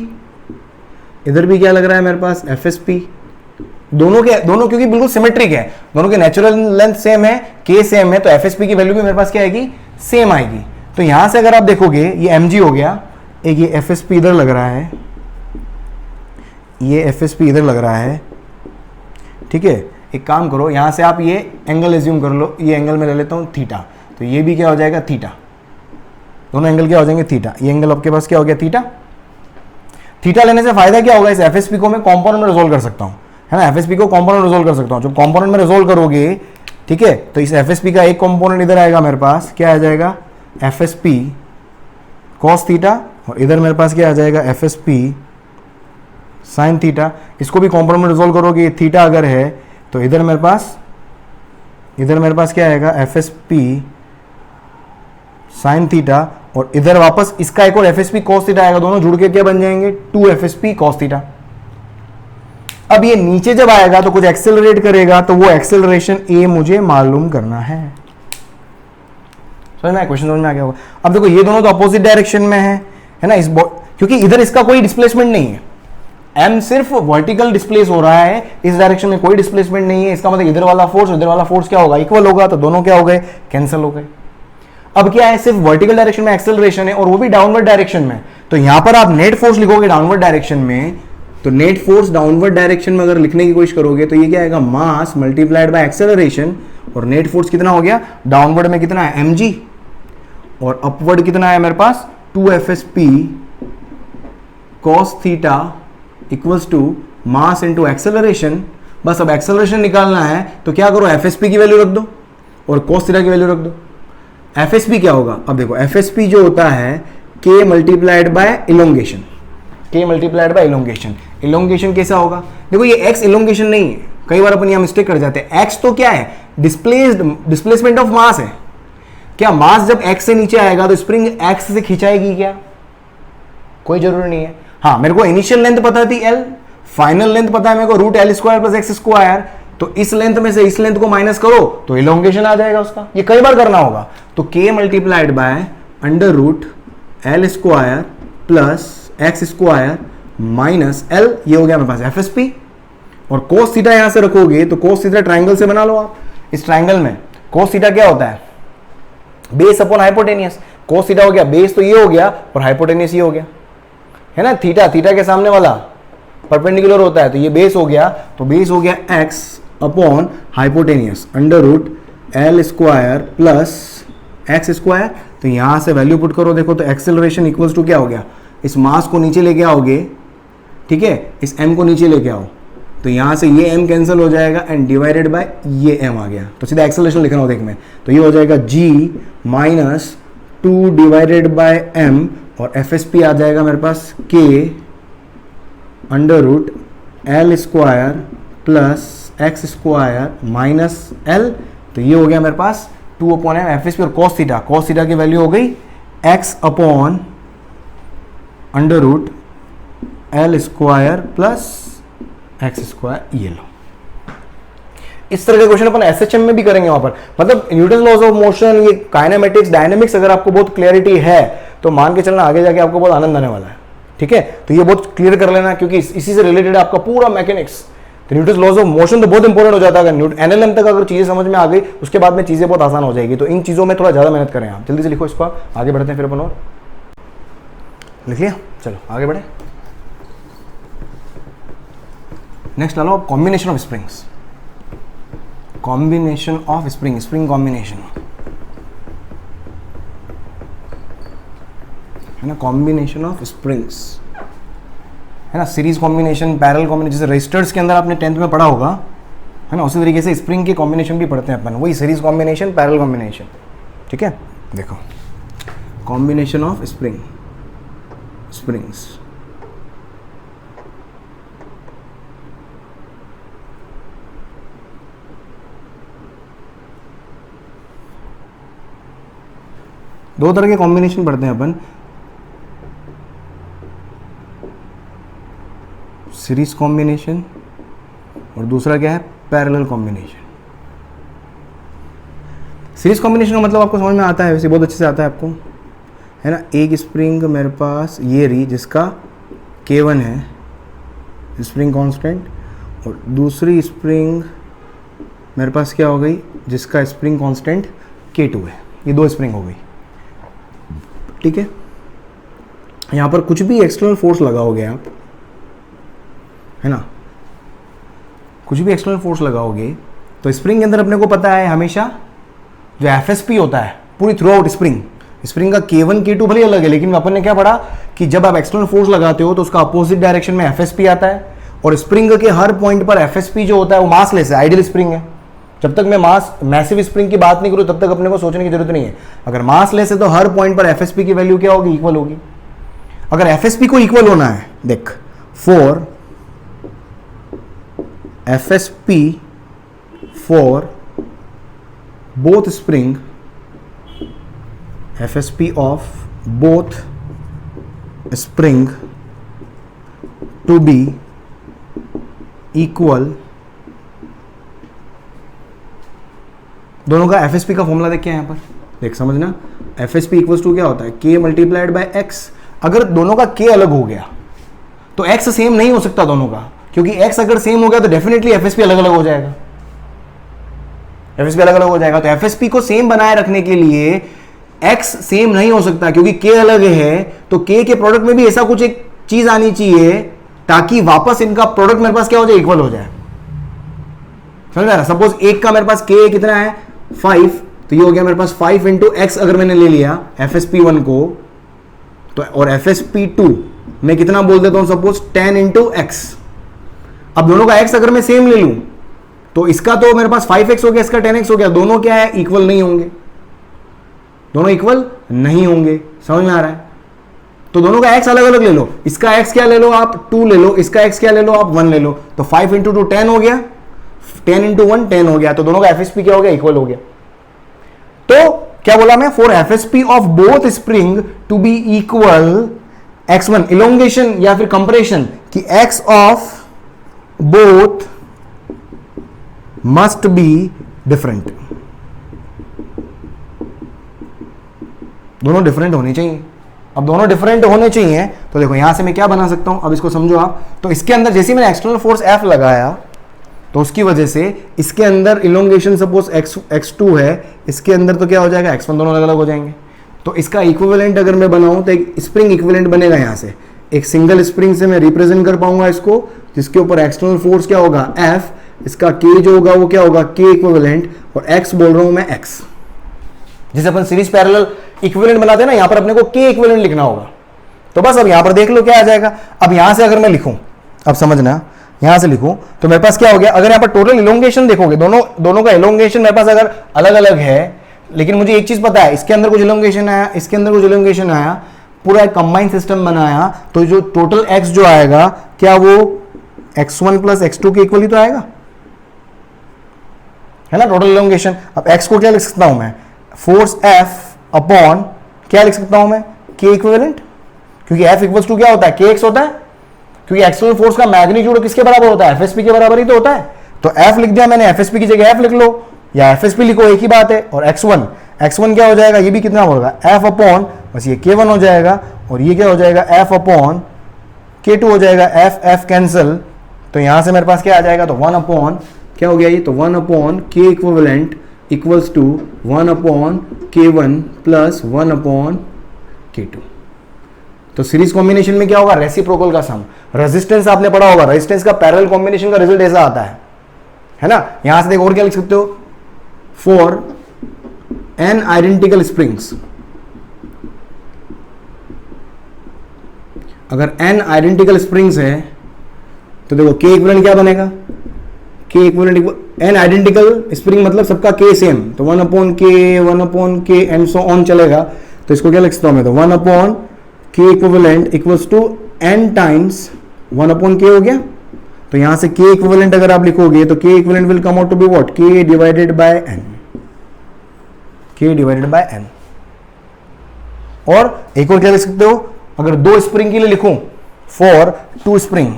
इधर भी क्या लग रहा है मेरे पास FSP। दोनों क्योंकि बिल्कुल सिमेट्रिक है, दोनों के नेचुरल लेंथ सेम है, k सेम है, तो FSP की वैल्यू भी मेरे पास क्या आएगी, सेम आएगी। तो यहां से अगर आप देखोगे ये mg हो गया, एक ये FSP इधर लग रहा है, ये FSP इधर लग रहा है, ठीक है। एक काम करो, यहां से आप ये एंगल एज्यूम कर लो, ये एंगल में ले लेता हूं थीटा, तो ये भी क्या हो जाएगा थीटा, दोनों एंगल क्या हो जाएंगे थीटा। ये एंगल आपके पास क्या हो गया थीटा। थीटा लेने से फायदा क्या होगा, इस FSP को मैं कॉम्पोनेंट में रिजोल्व कर सकता हूं, है ना, एफएसपी को कंपोनेंट रिजोल्व कर सकता हूं, जब कंपोनेंट में रिजोल्व करोगे, ठीक है, तो इस एफएसपी का एक कंपोनेंट इधर आएगा मेरे पास, क्या आ जाएगा, एफएसपी कॉस थीटा, और इधर मेरे पास क्या आ जाएगा, एफएसपी साइन थीटा। इसको भी कंपोनेंट में रिजोल्व करोगे, थीटा अगर है तो इधर मेरे पास क्या आएगा, एफएसपी साइन थीटा, और इधर वापस इसका एक और एफएसपी कॉस थीटा आएगा, दोनों जुड़ के क्या बन जाएंगे, 2 एफएसपी कॉस थीटा। अब ये नीचे जब आएगा तो कुछ एक्सेलरेट करेगा, तो वो एक्सेलरेशन ए मुझे मालूम करना है। समझ में, क्वेश्चन समझ में आ गया होगा। अब देखो ये दोनों तो अपोजिट डायरेक्शन में है ना, क्योंकि इधर इसका कोई डिस्प्लेसमेंट नहीं है, एम सिर्फ वर्टिकल डिस्प्लेस हो रहा है, इस डायरेक्शन में कोई डिस्प्लेसमेंट नहीं है, इसका मतलब इधर वाला फोर्स इधर वाला फोर्स क्या होगा, इक्वल होगा, तो दोनों क्या हो गए, कैंसिल हो गए। अब क्या है, सिर्फ वर्टिकल डायरेक्शन में एक्सेलरेशन है और वो भी डाउनवर्ड डायरेक्शन में, तो यहां पर आप नेट फोर्स लिखोगे डाउनवर्ड डायरेक्शन में, तो नेट फोर्स डाउनवर्ड डायरेक्शन में अगर लिखने की कोशिश करोगे तो ये क्या आएगा, मास मल्टीप्लाइड बाय एक्सेलरेशन, और नेट फोर्स कितना हो गया, डाउनवर्ड में कितना है, mg, और अपवर्ड कितना है मेरे पास, 2 FSP cos theta equals to mass into acceleration. बस अब एक्सेलरेशन निकालना है तो क्या करो, FSP की वैल्यू रख दो और cos थीटा की वैल्यू रख दो। FSP क्या होगा, अब देखो FSP जो होता है k multiplied bye elongation, k multiplied bye elongation. Elongation कैसा होगा, देखो ये x इलोंगेशन नहीं है, कई बार अपन यहां मिस्टेक कर जाते हैं। x तो क्या है, डिस्प्लेसमेंट ऑफ मास है। क्या मास जब x से नीचे आएगा तो स्प्रिंग x से खिंचाएगी क्या, कोई जरूरी नहीं है। हाँ, मेरे को इनिशियल लेंथ पता थी l, फाइनल लेंथ पता है मेरे को root L square plus x square, तो इस लेंथ में से इस लेंथ को माइनस करो तो इलोंगेशन आ जाएगा उसका, ये कई बार करना होगा। तो k multiplied by under root L square plus x square minus L, ये हो गया मेरे पास एफएसपी। और कोस थीटा यहां से रखोगे तो कोस थीटा ट्राइंगल से बना लो आप। इस ट्राइंगल में कोस थीटा क्या होता है, base upon hypotenuse. Cos theta हो गया बेस, तो ये हो गया, और हाइपोटेनियस ये हो गया, है ना। थीटा थीटा के सामने वाला परपेंडिकुलर होता है, तो ये बेस हो गया, तो बेस हो गया x upon hypotenuse under root L square plus x square. तो यहां से वैल्यू पुट करो, देखो तो एक्सेलरेशन इक्वल्स टू क्या हो गया, इस मास को नीचे लेके आओगे, ठीक है, इस m को नीचे लेके आओ, तो यहां से ये m कैंसिल हो जाएगा एंड डिवाइडेड बाय ये m आ गया, तो सीधा एक्सेलरेशन लिखना हो देख में, तो ये हो जाएगा g minus 2 divided by m, और एफएसपी आ जाएगा मेरे पास k under root L square plus x square minus L, तो ये हो गया मेरे पास 2 अपॉन एम एफएसपी। और कॉस थीटा की वैल्यू हो गई x upon under root L square plus x square, ये लो। इस तरह के क्वेश्चन अपन एसएचएम में भी करेंगे वहां पर, मतलब न्यूटन लॉज ऑफ मोशन, ये काइनेमेटिक्स डायनेमिक्स अगर आपको बहुत क्लैरिटी है तो मान के चलना आगे जाके आपको बहुत आनंद आने वाला है, ठीक है। तो ये बहुत क्लियर कर लेना, क्योंकि इसी से रिलेटेड आपका पूरा मैकेनिक्स, तो न्यूटन लॉज ऑफ मोशन तो बहुत इंपॉर्टेंट हो जाता है। अगर एनएलएम तक अगर चीजें समझ में आ गई उसके बाद में चीजें बहुत आसान हो जाएगी, तो इन चीजों में थोड़ा ज्यादा मेहनत करें आप। जल्दी से लिखो इसको, आगे बढ़ते हैं फिर अपन, और लिख लिया, चलो आगे बढ़े। नेक्स्ट ला लो combination of springs, combination of spring combination, है ना, कॉम्बिनेशन ऑफ स्प्रिंग्स, है ना, सीरीज कॉम्बिनेशन, पैरेलल कॉम्बिनेशन, जैसे रजिस्टर्स के अंदर आपने 10th में पढ़ा होगा, है ना, उसी तरीके से स्प्रिंग के कॉम्बिनेशन भी पढ़ते हैं अपन, वही सीरीज कॉम्बिनेशन, पैरेलल कॉम्बिनेशन, ठीक है। देखो कॉम्बिनेशन ऑफ स्प्रिंग्स, दो तरह के कॉम्बिनेशन पढ़ते हैं अपन, सीरीज कॉम्बिनेशन और दूसरा क्या है, पैरेलल कॉम्बिनेशन। सीरीज कॉम्बिनेशन का मतलब आपको समझ में आता है, वैसे बहुत अच्छे से आता है आपको, है ना। एक स्प्रिंग मेरे पास ये रही जिसका K1 है स्प्रिंग कांस्टेंट, और दूसरी स्प्रिंग मेरे पास क्या हो गई जिसका स्प्रिंग कांस्टेंट K2 है। ये दो स्प्रिंग हो गई, ठीक है। यहां पर कुछ भी एक्सटर्नल फोर्स लगाओगे आप, है ना, कुछ भी एक्सटर्नल फोर्स लगाओगे तो स्प्रिंग के अंदर अपने को पता है हमेशा जो एफएसपी होता है पूरी थ्रू आउट स्प्रिंग का K1 K2 भले अलग है, लेकिन अपन ने क्या पढ़ा कि जब आप एक्सटर्नल फोर्स लगाते हो तो उसका अपोजिट डायरेक्शन में एफएसपी आता है, और स्प्रिंग के हर पॉइंट पर एफएसपी जो होता है वो मासलेस है, आइडियल स्प्रिंग है। जब तक मैं मैसिव स्प्रिंग की बात नहीं करूं तब तक अपने को सोचने की जरूरत नहीं है। अगर मासलेस है तो हर पॉइंट पर एफएसपी की वैल्यू क्या होगी, इक्वल होगी। अगर एफएसपी को इक्वल होना है, देख, for FSP for both spring, FSP of both spring to be equal, दोनों का एफएसपी का फॉर्मूला देख के यहां पर देख समझना, एफएसपी इक्वल्स टू क्या होता है, के मल्टीप्लाइड बाय एक्स। अगर दोनों का के अलग हो गया तो एक्स सेम नहीं हो सकता दोनों का, क्योंकि एक्स अगर सेम हो गया तो डेफिनेटली एफएसपी अलग अलग हो जाएगा, एफएसपी अलग अलग हो जाएगा। तो एफएसपी को सेम बनाए रखने के लिए एक्स सेम नहीं हो सकता, क्योंकि के अलग है, तो के प्रोडक्ट में भी ऐसा कुछ एक चीज आनी चाहिए ताकि वापस इनका प्रोडक्ट मेरे पास क्या हो जाए, इक्वल हो जाए। समझ रहा है? सपोज एक का मेरे पास के कितना है 5, तो ये हो गया मेरे पास 5 इंटू एक्स अगर मैंने ले लिया FSP1 को, तो और FSP2 मैं कितना बोल देता हूं, सपोज 10 इंटू एक्स। अब दोनों का एक्स अगर मैं सेम ले लूं तो इसका तो मेरे पास 5x हो गया, इसका 10x हो गया, दोनों क्या है, इक्वल नहीं होंगे, दोनों इक्वल नहीं होंगे। समझ में आ रहा है? तो दोनों का x अलग अलग ले लो, इसका x क्या ले लो आप 2 ले लो, इसका x क्या ले लो आप 1 ले लो, तो 5 इंटू 2 10 हो गया, 10 इंटू 1 10 हो गया, तो दोनों का एफएसपी क्या हो गया, इक्वल हो गया। तो क्या बोला मैं, for FSP of both spring to be equal x1, elongation या फिर कंप्रेशन कि x of both must be different, दोनों डिफरेंट होने चाहिए। अब दोनों डिफरेंट होने चाहिए तो देखो यहां से मैं क्या बना सकता हूं, अब इसको समझो आप। तो इसके अंदर जैसे मैंने एक्सटर्नल फोर्स F लगाया तो उसकी वजह से इसके अंदर इलोंगेशन सपोज x2 है, इसके अंदर तो क्या हो जाएगा x1, दोनों अलग अलग हो जाएंगे। तो इसका इक्विवेलेंट अगर मैं बनाऊं तो एक स्प्रिंग इक्विवेलेंट बनेगा। यहां से एक सिंगल स्प्रिंग से मैं रिप्रेजेंट कर पाऊंगा इसको, जिसके ऊपर एक्सटर्नल फोर्स क्या होगा F, इसका K जो होगा वो क्या होगा K इक्विवेलेंट, और X बोल रहा हूं मैं X। जिसे अपन सीरीज पैरेलल इक्विवेलेंट बनाते हैं ना, यहां पर अपने को K इक्विवेलेंट लिखना होगा। तो बस अब यहां पर देख लो क्या आ जाएगा। अब यहां से अगर मैं लिखूं, अब समझना, यहां से लिखूं तो मेरे पास क्या हो गया, अगर यहां पर टोटल इलोंगेशन देखोगे, दोनों का इलोंगेशन मेरे पास अगर अलग अलग है, लेकिन मुझे एक चीज पता है, इसके अंदर कुछ इलोंगेशन आया, इसके अंदर कुछ इलोंगेशन आया, पूरा एक कंबाइंड सिस्टम बनाया, तो जो टोटल x जो आएगा क्या वो x1 प्लस x2 के इक्वल ही तो आएगा, है ना, टोटल इलोंगेशन। अब x को क्या लिख सकता हूं मैं, फोर्स F अपॉन क्या लिख सकता हूं मैं, K इक्विवेलेंट, क्योंकि F इक्वल्स टू क्या होता है, KX होता है, क्योंकि एक्सटर्नल फोर्स का मैग्नीट्यूड किसके बराबर होता है, एफएसपी के बराबर ही तो होता है। तो F लिख दिया मैंने, एफएसपी की जगह F लिख लो या एफएसपी लिखो, एक ही बात है। और x1 क्या हो जाएगा, ये भी कितना होगा F अपॉन, बस ये K1 हो जाएगा, और ये क्या हो जाएगा F अपॉन K2 हो जाएगा, F कैंसिल, तो यहां से मेरे पास क्या आ जाएगा, तो 1 अपॉन क्या हो गया ये, तो 1 upon K equivalent equals to 1 upon K1 plus 1 upon K2। तो सीरीज कॉम्बिनेशन में क्या होगा, रेसिप्रोकल का सम। रेजिस्टेंस आपने पढ़ा होगा, रेजिस्टेंस का पैरेलल कॉम्बिनेशन का रिजल्ट ऐसा आता है ना। यहां से देखो और क्या लिख सकते हो, फॉर n आइडेंटिकल स्प्रिंग्स, अगर n आइडेंटिकल स्प्रिंग्स है तो देखो K इक्विवेलेंट क्या बनेगा, K equivalent n identical spring मतलब सबका K सेम, तो 1 upon K and so on चलेगा। तो इसको क्या लिख सकता हूं मैं, तो 1 upon K equivalent equals to n times 1 upon K हो गया। तो यहां से K इक्विवेलेंट अगर आप लिखोगे तो K equivalent will come out to be what, K divided by n, K divided by n। और एक और क्या लिख सकते हो, अगर दो स्प्रिंग के लिए लिखूं, फॉर 2 स्प्रिंग,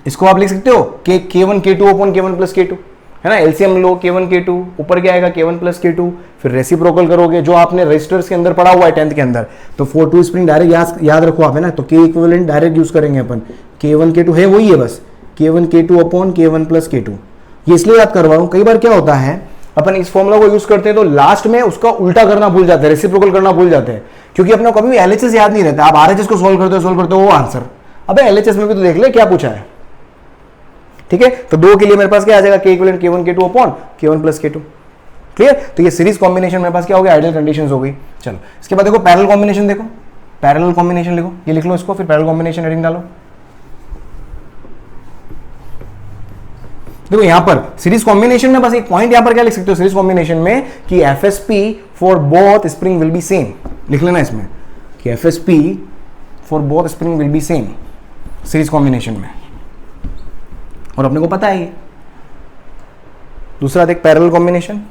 इसको आप लिख सकते हो K1 K2 upon K1 plus K2, है ना, एलसीएम लो K1 K2, ऊपर क्या आएगा K1 प्लस K2, फिर रेसिप्रोकल करोगे जो आपने रेजिस्टर्स के अंदर पढ़ा हुआ है 10th के अंदर। तो फॉर 2 स्प्रिंग डायरेक्ट याद रखो आप, है ना, तो K इक्विवेलेंट डायरेक्ट यूज करेंगे अपन, K1 K2 है वही है बस, K1 K2 upon K1 plus K2। ये इसलिए याद करवा रहा हूं, कई बार क्या होता है अपन इस फॉर्मूला को यूज करते हैं तो लास्ट में उसका उल्टा करना भूल जाते हैं, रेसिप्रोकल करना भूल जाते हैं, क्योंकि अपने कभी भी एलएचएस याद नहीं रहता। आप आरएचएस को सोल्व करते हो वो आंसर, अबे एलएचएस में भी तो देख ले क्या पूछा है, ठीक है। तो दो के लिए मेरे पास क्या आ जाएगा, K equivalent K1 K2 upon K1 plus K2, clear. तो ये सीरीज कॉम्बिनेशन मेरे पास क्या हो गया, आइडियल कंडीशंस हो गई। चलो इसके बाद देखो पैरेलल कॉम्बिनेशन, देखो पैरेलल कॉम्बिनेशन लिखो, ये लिख लो इसको, फिर पैरेलल कॉम्बिनेशन हेडिंग डालो। देखो यहां पर सीरीज कॉम्बिनेशन में बस एक पॉइंट यहां पर क्या लिख सकते हो सीरीज कॉम्बिनेशन में कि FSP for both spring will be same, लिख लेना इसमें कि FSP for both spring will be same series combination में, और अपने को पता है ये। दूसरा देख parallel combination,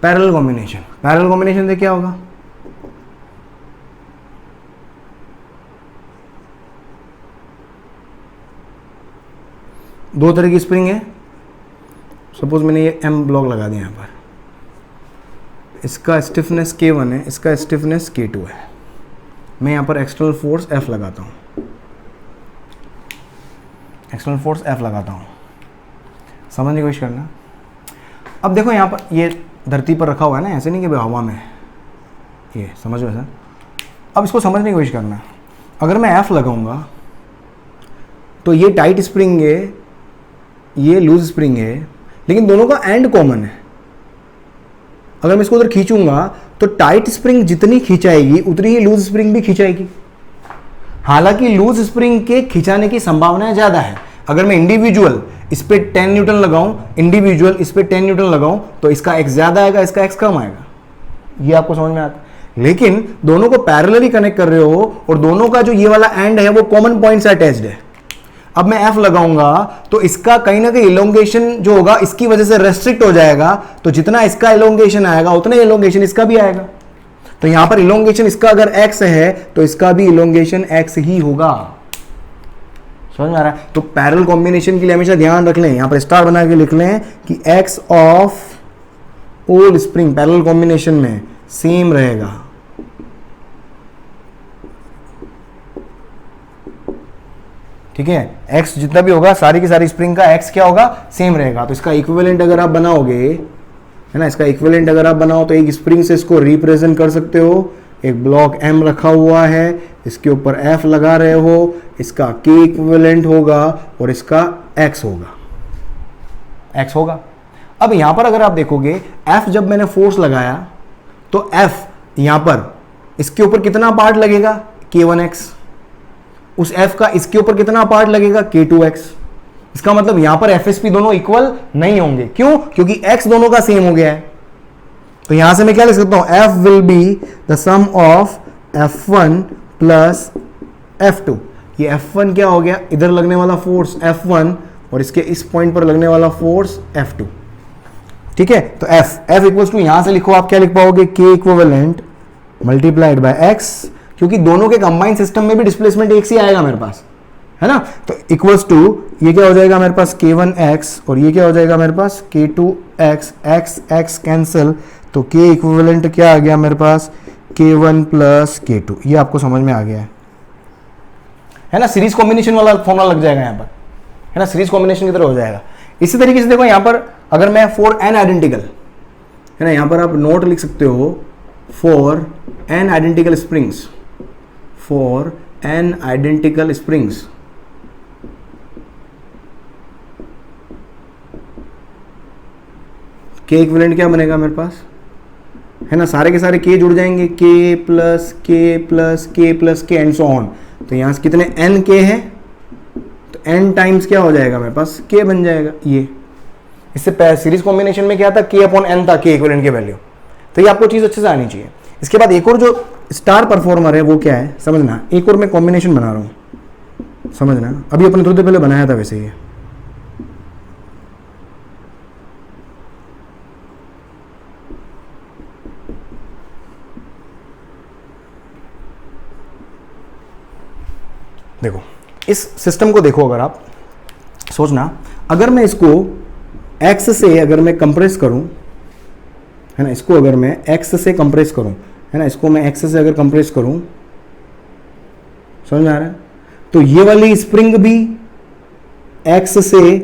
parallel combination, parallel combination से क्या होगा, दो तरह की स्प्रिंग है, सपोज मैंने ये एम ब्लॉक लगा दिया यहां पर, इसका स्टिफनेस K1 है, इसका स्टिफनेस K2 है, मैं यहां पर एक्सटर्नल फोर्स F लगाता हूं, एक्सटर्नल फोर्स F लगाता हूं, समझने की कोशिश करना। अब देखो यहां पर ये धरती पर रखा हुआ है ना, ऐसे नहीं कि भाई हवा में, ये समझो ऐसा। अब इसको समझने की कोशिश करना, अगर मैं F लगाऊंगा तो ये टाइट स्प्रिंग है, ये लूज स्प्रिंग है, लेकिन दोनों का एंड कॉमन है। अगर मैं इसको उधर खींचूंगा तो टाइट स्प्रिंग जितनी खिंचाएगी उतनी ही लूज स्प्रिंग भी खिंचाएगी, हालांकि लूज स्प्रिंग के खिंचाने की संभावना ज्यादा है। अगर मैं इंडिविजुअल इस पे 10 न्यूटन लगाऊं, इंडिविजुअल इस पे 10 न्यूटन लगाऊं, तो इसका x ज्यादा आएगा, इसका x कम आएगा, ये आपको समझ में आता है। लेकिन दोनों को पैरेलली कनेक्ट कर रहे हो और दोनों का जो ये वाला एंड है वो कॉमन पॉइंट से अटैच्ड है। अब मैं F लगाऊंगा तो इसका कहीं ना कहीं इलोंगेशन जो होगा इसकी वजह से रेस्ट्रिक्ट हो जाएगा, तो जितना इसका इलोंगेशन आएगा उतना इलोंगेशन इसका भी आएगा। तो यहां पर इलोंगेशन इसका अगर x है तो इसका भी इलोंगेशन x ही होगा, समझ में आ रहा है। तो पैरेलल कॉम्बिनेशन के लिए हमेशा ध्यान रख लें, यहां पर स्टार बना के लिख लें कि x of old spring parallel combination में सेम रहेगा, ठीक है। x जितना भी होगा सारी की सारी स्प्रिंग का x क्या होगा, सेम रहेगा। तो इसका इक्विवेलेंट अगर आप बनाओगे, है ना, इसका इक्विवेलेंट अगर आप बनाओ तो एक स्प्रिंग से इसको रिप्रेजेंट कर सकते हो। एक ब्लॉक M रखा हुआ है, इसके ऊपर F लगा रहे हो, इसका K इक्विवेलेंट होगा और इसका X होगा, X होगा। अब यहां पर अगर आप देखोगे F जब मैंने फोर्स लगाया तो F यहां पर इसके ऊपर कितना पार्ट लगेगा, K1X, उस F का इसके ऊपर कितना पार्ट लगेगा, K2X। इसका मतलब यहां पर FSP दोनों इक्वल नहीं होंगे, क्यों, क्योंकि X दोनों का सेम हो गया है। तो यहां से मैं क्या लिख सकता हूं, F will be the sum of F1 plus F2। ये F1 क्या हो गया, इधर लगने वाला फोर्स F1 और इसके इस पॉइंट पर लगने वाला फोर्स F2, ठीक है। तो F इक्वल्स टू यहां से लिखो आप क्या लिख पाओगे, K equivalent multiplied by X, क्योंकि दोनों के कंबाइंड सिस्टम में भी डिस्प्लेसमेंट एक ही आएगा मेरे पास, है ना। तो इक्वल्स टू ये क्या हो जाएगा मेरे पास K1X और ये क्या हो जाएगा मेरे पास K2X, X कैंसिल, तो K इक्विवेलेंट क्या आ गया मेरे पास, K1 प्लस K2। ये आपको समझ में आ गया है ना। सीरीज कॉम्बिनेशन वाला फॉर्मूला लग जाएगा यहाँ पर, है ना, सीरीज कॉम्बिनेशन की तरह हो जाएगा। इसी तरीके से देखो यहाँ पर अगर मैं फॉर n आइडेंटिकल, है ना, यहाँ पर आप नोट लिख सकते हो for n identical springs, for n identical springs, K equivalent क्या बनेगा मेरे पास, है ना, सारे के सारे K जुड़ जाएंगे, K plus K plus K plus K and so on. तो यहां से कितने n K है, तो n टाइम्स क्या हो जाएगा मेरे पास, K बन जाएगा। ये इससे सीरीज कॉम्बिनेशन में क्या था, K अपॉन n था K इक्विवेलेंट की वैल्यू। तो ये आपको चीज अच्छे से आनी चाहिए। इसके बाद एक और जो स्टार परफॉर्मर है वो क्या है समझना, एक और मैं कॉम्बिनेशन बना रहा हूं, समझना। अभी अपने थोड़ी देर पहले बनाया था वैसे ये, देखो इस सिस्टम को देखो, अगर आप सोचना, अगर मैं इसको x से अगर मैं कंप्रेस करूं, है ना, इसको अगर मैं x से कंप्रेस करूं, है ना, इसको मैं x से अगर कंप्रेस करूं, समझ में आ रहा है, तो ये वाली स्प्रिंग भी x से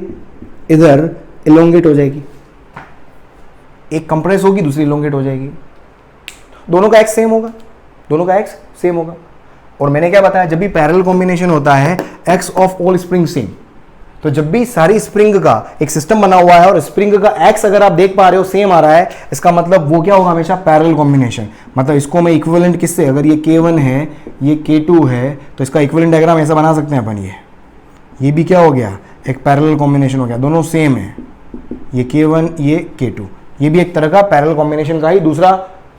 इधर इलोंगेट हो जाएगी, एक कंप्रेस होगी दूसरी इलोंगेट हो जाएगी, दोनों का x सेम होगा, दोनों का x सेम होगा। और मैंने क्या बताया, जब भी पैरेलल कॉम्बिनेशन होता है x of all spring same, तो जब भी सारी स्प्रिंग का एक सिस्टम बना हुआ है और स्प्रिंग का एक्स अगर आप देख पा रहे हो सेम आ रहा है, इसका मतलब वो क्या होगा, हमेशा पैरेलल कॉम्बिनेशन। मतलब इसको मैं इक्विवेलेंट किससे, अगर ये K1 है ये K2 है, तो इसका इक्विवेलेंट डायग्राम ऐसा बना सकते हैं अपन। ये भी क्या हो गया, एक पैरेलल कॉम्बिनेशन हो गया, दोनों सेम है, ये K1 ये K2, ये भी एक तरह का पैरेलल कॉम्बिनेशन का ही दूसरा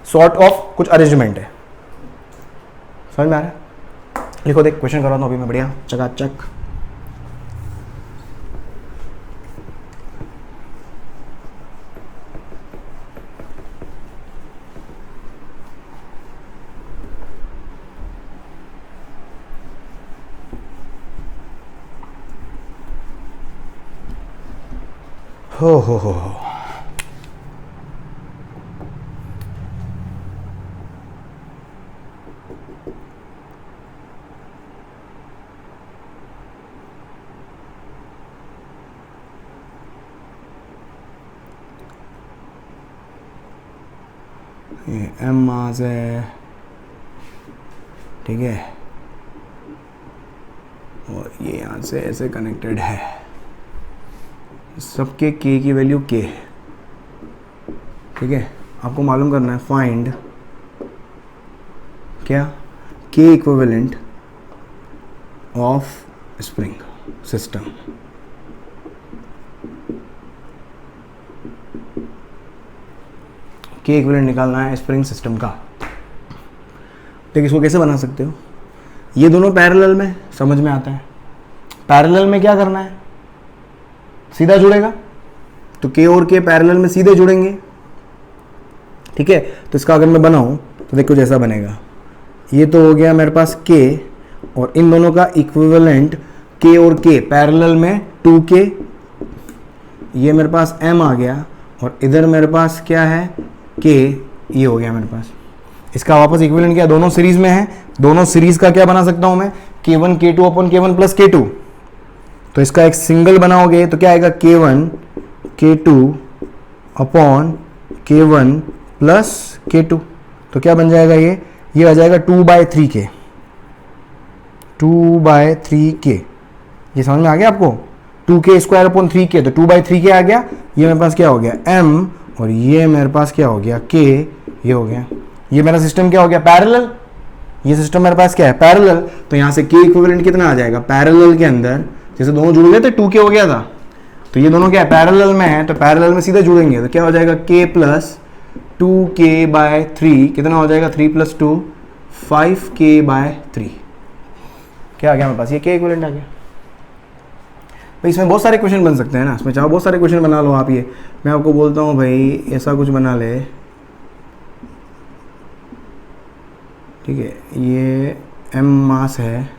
सॉर्ट ऑफ कुछ अरेंजमेंट है। समझ में आ रहा है? लिखो, देख क्वेश्चन कर रहा हूँ अभी मैं, बढ़िया चकाचक। हो ये एम मास है, ठीक है, और ये यहाँ से ऐसे कनेक्टेड है, सबके k की वैल्यू k है, ठीक है। आपको मालूम करना है फाइंड क्या, k equivalent of spring system. k equivalent निकालना है स्प्रिंग सिस्टम का। ठीक, इसको कैसे बना सकते हो, ये दोनों पैरेलल में, समझ में आता है। पैरेलल में क्या करना है, सीधा जुड़ेगा, तो k और k पैरेलल में सीधे जुड़ेंगे, ठीक है। तो इसका अगर मैं बनाऊं तो देखो जैसा बनेगा, ये तो हो गया मेरे पास k, और इन दोनों का इक्विवेलेंट k और k पैरेलल में 2k, ये मेरे पास m आ गया, और इधर मेरे पास क्या है k, ये हो गया मेरे पास। इसका वापस इक्विवेलेंट क्या, दोनों सीरीज में है, दोनों सीरीज का क्या बना सकता हूं मैं, k1 k2 upon k1 plus k2। तो इसका एक सिंगल बनाओगे तो क्या आएगा, k1 k2 upon k1 plus k2। तो क्या बन जाएगा, ये आ जाएगा 2/3k, 2/3k। ये समझ में आ गया आपको, 2k स्क्वायर अपॉन 3k, तो 2/3k आ गया। ये मेरे पास क्या हो गया m, और ये मेरे पास क्या हो गया k, ये हो गया। ये मेरा सिस्टम क्या हो गया, पैरेलल। ये सिस्टम मेरे पास क्या है, पैरेलल। तो यहाँ से k इक्विवेलेंट कितना आ जाएगा, पैरेलल के अंदर जैसे दोनों जुड़ गए थे 2k हो गया था, तो ये दोनों क्या है, पैरेलल में है, तो पैरेलल में सीधे जुड़ेंगे, तो क्या हो जाएगा k प्लस 2k/3, कितना हो जाएगा 3 + 2 5k/3। क्या आ गया मेरे पास, ये k इक्विवेलेंट आ गया। भाई इसमें बहुत सारे क्वेश्चन बन सकते हैं ना, इसमें चाहो बहुत सारे क्वेश्चन बना लो आप। ये मैं आपको बोलता हूँ भाई ऐसा कुछ बना ले, ठीक है, ये m मास है,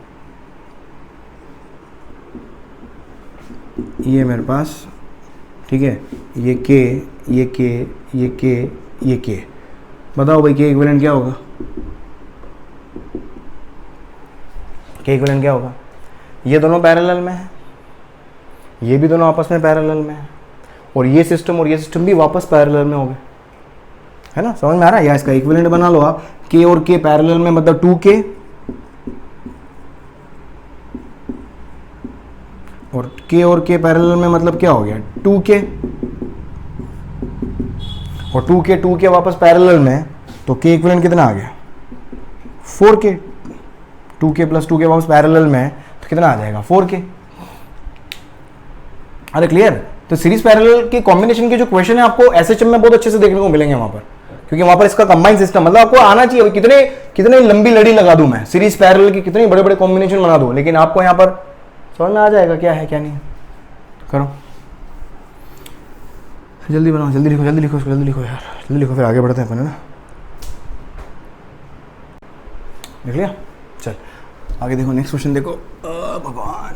ये मेरे पास, ठीक है, ये k, ये k, ये k, ये k। बताओ भाई k इक्विवेलेंट क्या होगा, k इक्विवेलेंट क्या होगा। ये दोनों पैरेलल में है, ये भी दोनों आपस में पैरेलल में है, और ये सिस्टम भी वापस पैरेलल में हो गए, है ना। समझ में आ रहा है, या इसका इक्विवेलेंट बना लो आप, k और k पैरेलल में मतलब 2k, और k और k पैरेलल में मतलब क्या हो गया 2k, और 2k वापस पैरेलल में, तो k इक्विवेलेंट कितना आ गया 4k। 2k प्लस 2k वापस पैरेलल में, तो कितना आ जाएगा 4k। अरे क्लियर। तो सीरीज पैरेलल के कॉम्बिनेशन के जो क्वेश्चन है आपको एसएचएम में बहुत अच्छे से देखने को मिलेंगे वहां पर, क्योंकि वहां पर इसका कंबाइन सिस्टम, मतलब आपको आना चाहिए। कितने लंबी लड़ी लगा दूं मैं, सीरीज पैरेलल की कितने बड़े बड़े कॉम्बिनेशन बना दूं, लेकिन आपको यहाँ पर समझ में आ जाएगा क्या है क्या नहीं है। करो जल्दी बनाओ, जल्दी लिखो, जल्दी लिखो इसको, जल्दी लिखो यार, जल्दी लिखो, फिर आगे बढ़ते हैं अपन, है ना। देख लिया, चल आगे देखो, नेक्स्ट क्वेश्चन देखो। भगवान,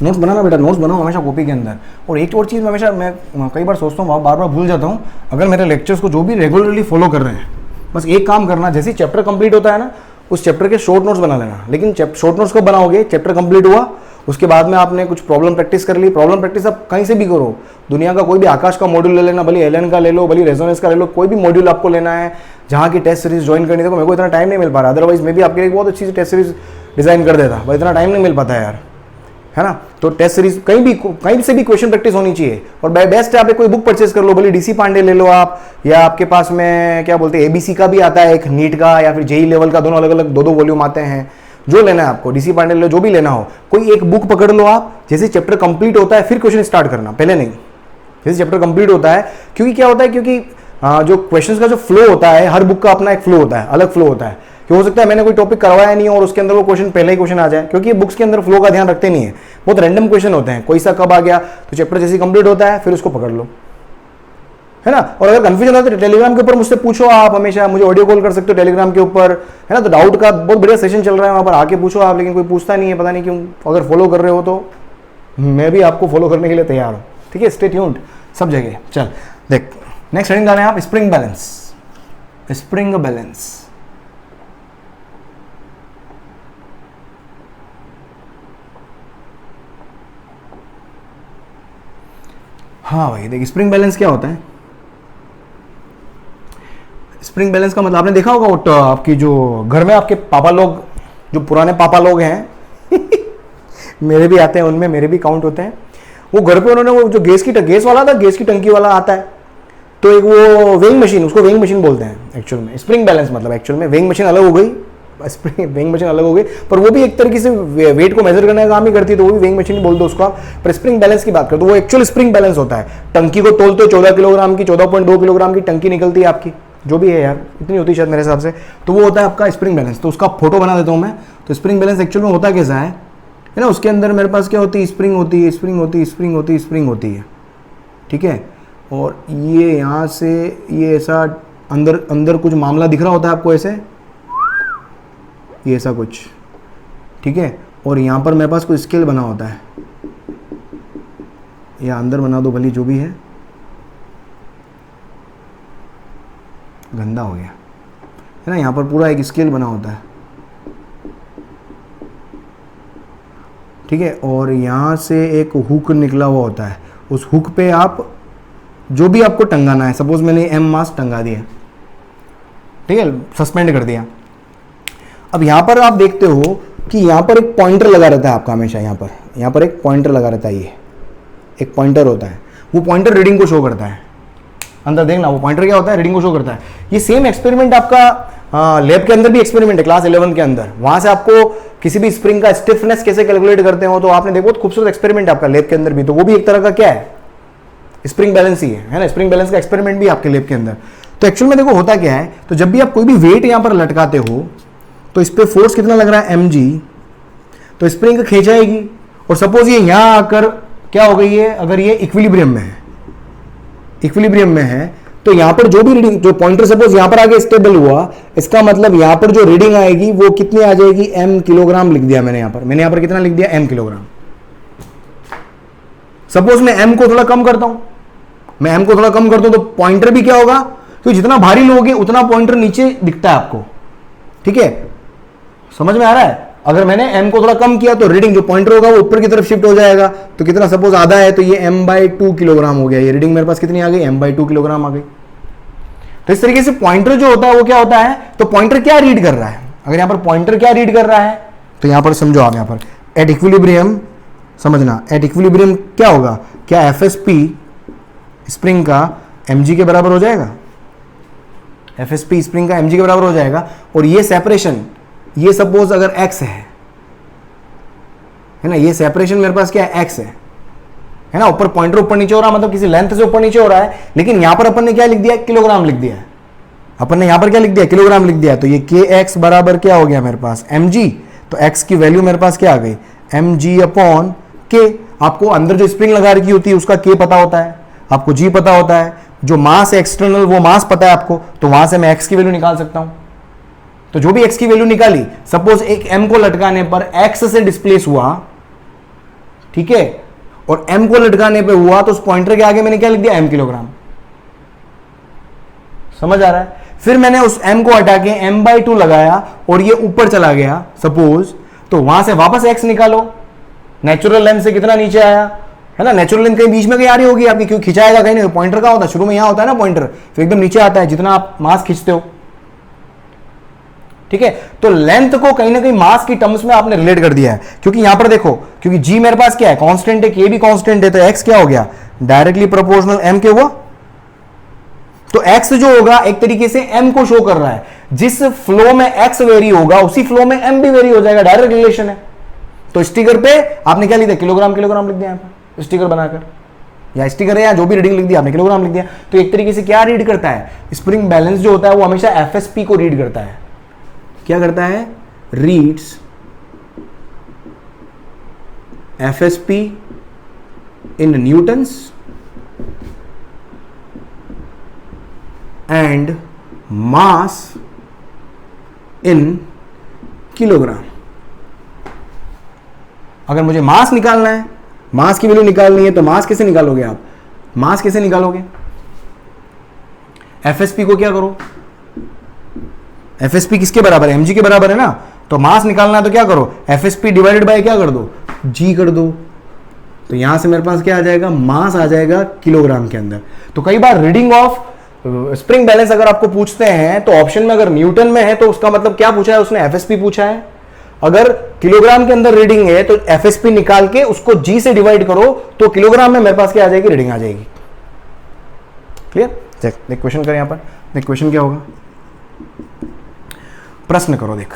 नोट्स बनाना बेटा, नोट्स बनाओ हमेशा कॉपी के अंदर। और एक और चीज़ मैं कई बार सोचता हूँ, बार बार भूल जाता हूँ। अगर मेरे लेक्चर्स को जो भी रेगुलरली फॉलो कर रहे हैं, बस एक काम करना, जैसे ही चैप्टर कंप्लीट होता है ना, उस चैप्टर के शॉर्ट नोट्स बना लेना। लेकिन शॉर्ट नोट्स कब बनाओगे, चैप्टर कंप्लीट हुआ उसके बाद में आपने कुछ प्रॉब्लम प्रैक्टिस कर ली। प्रॉब्लम प्रैक्टिस आप कहीं से भी करो, दुनिया का कोई भी आकाश का मॉड्यूल ले लेना, भले एलन का ले लो, भले रेजोनेंस का ले लो, कोई भी मॉड्यूल आपको लेना है जहाँ की टेस्ट सीरीज ज्वाइन करनी है। तो मेरे को इतना टाइम नहीं मिल पा रहा, अदरवाइज मैं भी आपके लिए बहुत अच्छी सी टेस्ट सीरीज डिजाइन कर देता, पर इतना टाइम नहीं मिल पाता है यार, है ना। तो टेस्ट सीरीज कहीं से भी क्वेश्चन प्रैक्टिस होनी चाहिए। और बेस्ट है आप कोई बुक परचेज कर लो, भले डीसी पांडे ले लो आप, या आपके पास में क्या बोलते हैं एबीसी का भी आता है एक, नीट का या फिर जेई लेवल का, दोनों अलग अलग दो वॉल्यूम आते हैं। जो लेना है आपको, डीसी पांडे ले लो, जो भी लेना हो, कोई एक बुक पकड़ लो आप। जैसे चैप्टर कंप्लीट होता है फिर क्वेश्चन स्टार्ट करना, पहले नहीं। जैसे चैप्टर कंप्लीट होता है, क्योंकि क्या होता है, क्योंकि जो क्वेश्चंस का जो फ्लो होता है, हर बुक का अपना एक फ्लो होता है, अलग फ्लो होता है। कि हो सकता है मैंने कोई टॉपिक करवाया नहीं हो और उसके अंदर वो क्वेश्चन पहले ही क्वेश्चन आ जाए, क्योंकि बुक्स के अंदर फ्लो का ध्यान रखते नहीं है, बहुत रैंडम क्वेश्चन होते हैं, कोई सा कब आ गया। तो चैप्टर जैसे कंप्लीट होता है फिर उसको पकड़ लो, है ना। और अगर कंफ्यूजन होता है तो टेलीग्राम के ऊपर मुझसे पूछो आप, हमेशा मुझे ऑडियो कॉल कर सकते हो टेलीग्राम के ऊपर, है ना। तो डाउट का बहुत बढ़िया सेशन चल रहा है, वहां पर आके पूछो आप, लेकिन कोई पूछता नहीं है, पता नहीं क्यों। अगर फॉलो कर रहे हो तो मैं भी आपको फॉलो करने के लिए तैयार हूँ, ठीक है। स्टे ट्यून्ड सब जगह। चल देख, नेक्स्ट हेडिंग डालें आप, स्प्रिंग बैलेंस। स्प्रिंग बैलेंस, हाँ भाई देख, स्प्रिंग बैलेंस क्या होता है। स्प्रिंग बैलेंस का मतलब आपने देखा होगा, वो आपकी जो घर में आपके पापा लोग, जो पुराने पापा लोग हैं मेरे भी आते हैं, उनमें मेरे भी काउंट होते हैं। वो घर पे उन्होंने वो जो गैस वाला था, गैस की टंकी वाला आता है, तो एक वो वेइंग मशीन, उसको वेइंग मशीन बोलते हैं एक्चुअल में। स्प्रिंग बैलेंस मतलब एक्चुअल में वेइंग मशीन अलग हो गई, स्प्रिंग वेइंग मशीन अलग हो गई, पर वो भी एक तरीके से वेट को मेजर करने का काम ही करती है, तो वो भी वेइंग मशीन बोल दो उसको आप। पर स्प्रिंग बैलेंस की बात करो तो वो एक्चुअल स्प्रिंग बैलेंस होता है। टंकी को तोलते हो 14 किलोग्राम की, 14.2 किलोग्राम की टंकी निकलती है आपकी, जो भी है यार, इतनी होती है शायद मेरे हिसाब से, तो वो होता है आपका स्प्रिंग बैलेंस। तो उसका फोटो बना देता हूँ मैं। तो स्प्रिंग बैलेंस एक्चुअल में होता कैसा है ना, उसके अंदर मेरे पास क्या होती है, स्प्रिंग होती है, स्प्रिंग होती है, स्प्रिंग होती है, स्प्रिंग होती है, ठीक है। और ये यहाँ से ये ऐसा अंदर अंदर कुछ मामला दिख रहा होता है आपको, ऐसे ये ऐसा कुछ, ठीक है। और यहाँ पर मेरे पास कोई स्केल बना होता है, या अंदर बना दो भली, जो भी है, गंदा हो गया है ना। यहाँ पर पूरा एक स्केल बना होता है, ठीक है। और यहाँ से एक हुक निकला हुआ होता है, उस हुक पे आप जो भी आपको टंगाना है, सपोज मैंने एम मास टंगा दिया, ठीक है, सस्पेंड कर दिया। अब यहाँ पर आप देखते हो कि यहाँ पर एक पॉइंटर लगा रहता है आपका हमेशा, यहाँ पर एक पॉइंटर लगा रहता है, ये एक पॉइंटर होता है, वो पॉइंटर रीडिंग को शो करता है। अंदर देखना, वो पॉइंटर क्या होता है, रीडिंग को शो करता है। ये सेम एक्सपेरिमेंट आपका लैब के अंदर भी एक्सपेरिमेंट है, क्लास 11 के अंदर। वहां से आपको किसी भी स्प्रिंग का स्टिफनेस कैसे कैलकुलेट करते हो, तो आपने देखो बहुत खूबसूरत एक्सपेरिमेंट आपका लैब के अंदर भी, तो वो भी एक तरह का क्या है, स्प्रिंग बैलेंस ही है ना। स्प्रिंग बैलेंस का एक्सपेरिमेंट भी आपके लैब के अंदर। तो एक्चुअल में देखो होता क्या है, तो जब भी आप कोई भी वेट यहां पर लटकाते हो, तो इस पे फोर्स कितना लग रहा है, mg, तो स्प्रिंग खींचाएगी। और सपोज ये यहां आकर क्या हो गई है, अगर ये इक्विलिब्रियम में है, इक्विलिब्रियम में है, तो यहां पर जो भी रीडिंग, जो पॉइंटर सपोज यहां पर आगे स्टेबल हुआ, इसका मतलब यहां पर जो रीडिंग आएगी वो कितनी आ जाएगी, m किलोग्राम लिख दिया मैंने यहां पर कितना लिख दिया, m किलोग्राम। सपोज मैं m को थोड़ा कम करता हूं, मैं m को थोड़ा कम करता हूं, तो पॉइंटर भी क्या होगा, क्योंकि जितना भारी लोगे उतना पॉइंटर नीचे दिखता है आपको, ठीक है, समझ में आ रहा है। अगर मैंने m को थोड़ा कम किया तो रीडिंग जो पॉइंटर होगा वो ऊपर की तरफ शिफ्ट हो जाएगा। तो कितना, सपोज आधा है, तो ये m/2 किलोग्राम हो गया, ये रीडिंग मेरे पास कितनी आ गई, m/2 किलोग्राम आ गई। तो इस तरीके से पॉइंटर जो होता है वो क्या होता है, तो पॉइंटर क्या रीड कर रहा है, अगर यहां पर पॉइंटर क्या रीड कर रहा है, तो यहां पर समझो आप, यहां पर एट इक्विलिब्रियम, समझना एट इक्विलिब्रियम क्या होगा, क्या FSP स्प्रिंग का mg के बराबर हो जाएगा, FSP स्प्रिंग का mg के बराबर हो जाएगा। और ये सेपरेशन, ये सपोज अगर x है ना, ये सेपरेशन मेरे पास क्या है, x है ना। ऊपर पॉइंटर ऊपर नीचे हो रहा है, मतलब किसी लेंथ से ऊपर नीचे हो रहा है, लेकिन यहां पर अपन ने क्या लिख दिया, किलोग्राम लिख दिया है। अपन ने यहां पर क्या लिख दिया, किलोग्राम लिख दिया। तो ये kx बराबर क्या हो गया मेरे पास, mg। तो x की वैल्यू मेरे पास क्या आ गई, mg/k। आपको अंदर जो स्प्रिंग लगा रखी होती है उसका k पता होता है, आपको g पता होता है, जो मास है एक्सटर्नल वो मास पता है आपको, तो वहां से मैं x की वैल्यू निकाल सकता हूं। तो जो भी x की वैल्यू निकाली, सपोज एक m को लटकाने पर x से डिस्प्लेस हुआ, ठीक है, और m को लटकाने पे हुआ, तो उस पॉइंटर के आगे मैंने क्या लिख दिया, m किलोग्राम। समझ आ रहा है। फिर मैंने उस m को हटा के m/2 लगाया और ये ऊपर चला गया सपोज, तो वहां से वापस x निकालो, नेचुरल लेंथ से कितना नीचे आया, है ना। नेचुरल लेंथ कहीं बीच में कहीं आ रही होगी आपकी, क्यों खिंचाएगा कहीं नहीं, पॉइंटर का होता है शुरू में, यहां होता है ना पॉइंटर, फिर एकदम नीचे आता है जितना आप मास खींचते हो, ठीक है। तो लेंथ को कहीं ना कहीं मास की टर्म्स में आपने रिलेट कर दिया है, क्योंकि यहां पर देखो, क्योंकि जी मेरे पास क्या है, कांस्टेंट है, के भी कांस्टेंट है, तो एक्स क्या हो गया, डायरेक्टली प्रोपोर्शनल एम के हुआ। तो एक्स जो होगा एक तरीके से एम को शो कर रहा है, जिस फ्लो में एक्स वेरी होगा उसी फ्लो में एम भी वेरी हो जाएगा, डायरेक्ट रिलेशन है। तो स्टिकर पे आपने क्या लिख दिया, किलोग्राम किलोग्राम लिख दिया यहां पर स्टिकर बनाकर, या स्टिकर है या जो भी रीडिंग लिख दिया आपने, किलोग्राम लिख दिया। तो एक तरीके से क्या रीड करता है, स्प्रिंग बैलेंस जो होता है वो हमेशा एफएसपी को रीड करता है। क्या करता है, reads FSP in Newton's and mass in kilogram. अगर मुझे मास निकालना है, मास की वैल्यू निकालनी है, तो मास कैसे निकालोगे आप, मास कैसे निकालोगे, एफएसपी को क्या करो, एफएसपी किसके बराबर है, एमजी के बराबर है ना। तो मास निकालना है तो क्या करो, एफएसपी डिवाइडेड बाय क्या कर दो, जी कर दो। तो यहां से मेरे पास क्या आ जाएगा, मास आ जाएगा किलोग्राम के अंदर। तो कई बार रीडिंग ऑफ स्प्रिंग बैलेंस अगर आपको पूछते हैं तो ऑप्शन में अगर न्यूटन में है तो उसका मतलब क्या पूछा है उसने, एफएसपी पूछा है। अगर किलोग्राम के अंदर रीडिंग है तो एफएसपी निकाल के उसको जी से डिवाइड करो, तो किलोग्राम में मेरे पास क्या आ जाएगी, रीडिंग आ जाएगी। क्लियर। देख क्वेश्चन करें यहां पर, देख क्वेश्चन क्या होगा, प्रश्न करो। देख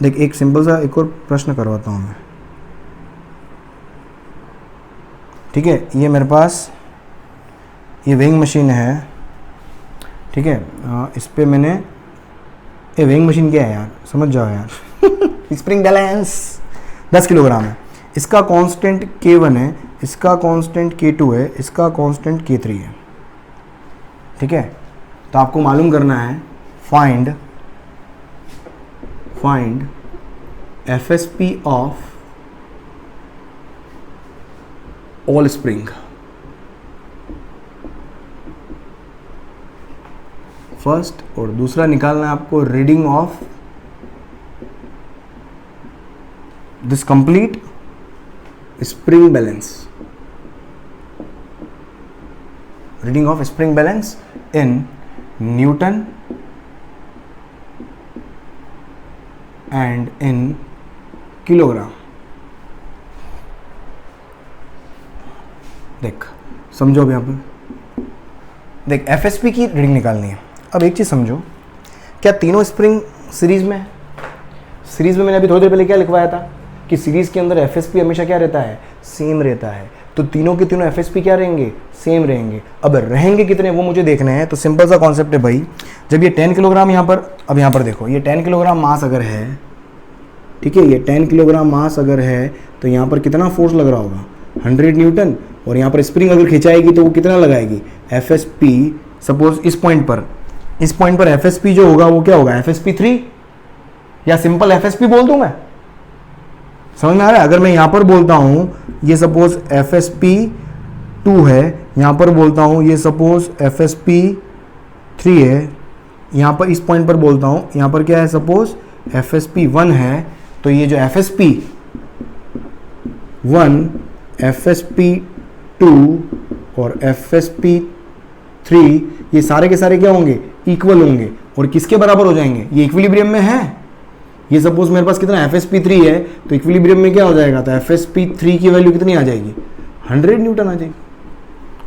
देख एक सिंपल सा एक और प्रश्न करवाता हूं मैं, ठीक है। ये मेरे पास ये वेइंग मशीन है, ठीक है। इस पे मैंने, ये वेइंग मशीन क्या है यार, समझ जाओ यार स्प्रिंग बैलेंस 10 किलोग्राम है, इसका कांस्टेंट K1 है, इसका कांस्टेंट K2 है, इसका कांस्टेंट K3 है, ठीक है। तो आपको मालूम करना है find FSP of all spring. First, और दूसरा निकालना है आपको reading of this complete spring balance, reading of spring balance in newton and in kilogram. देख समझो अब यहां पर, देख एफएसपी की रीडिंग निकालनी है। अब एक चीज समझो, क्या तीनों स्प्रिंग सीरीज में है, सीरीज में मैंने अभी थोड़ी देर पहले क्या लिखवाया था कि सीरीज के अंदर एफएसपी हमेशा क्या रहता है, सेम रहता है। तो तीनों के तीनों एफएसपी क्या रहेंगे, सेम रहेंगे। अब रहेंगे कितने वो मुझे देखने हैं। तो सिंपल सा कॉन्सेप्ट है भाई, जब ये 10 किलोग्राम यहाँ पर, अब यहाँ पर देखो ये 10 किलोग्राम मास अगर है, ठीक है, ये 10 किलोग्राम मास अगर है तो यहाँ पर कितना फोर्स लग रहा होगा, 100 न्यूटन। और यहाँ पर स्प्रिंग अगर खिंचाएगी तो वो कितना लगाएगी, एफएसपी। सपोज इस पॉइंट पर एफएसपी जो होगा वो क्या होगा, एफएसपी 3, या सिंपल एफएसपी बोल दूं मैं, समझ में आ रहा है। अगर मैं यहां पर बोलता हूं ये सपोज एफएसपी 2 है, यहां पर बोलता हूं ये सपोज एफएसपी 3 है, यहां पर इस पॉइंट पर बोलता हूं यहां पर क्या है, सपोज एफएसपी 1 है, तो ये जो एफएसपी 1, एफएसपी 2 और एफएसपी 3 ये सारे के सारे क्या होंगे, इक्वल होंगे। और किसके बराबर हो जाएंगे, ये इक्विलिब्रियम में है। ये सपोज मेरे पास कितना एफएसपी3 है, तो इक्विलिब्रियम में क्या हो जाएगा, तो एफएसपी3 की वैल्यू कितनी आ जाएगी, 100 न्यूटन आ जाएगी।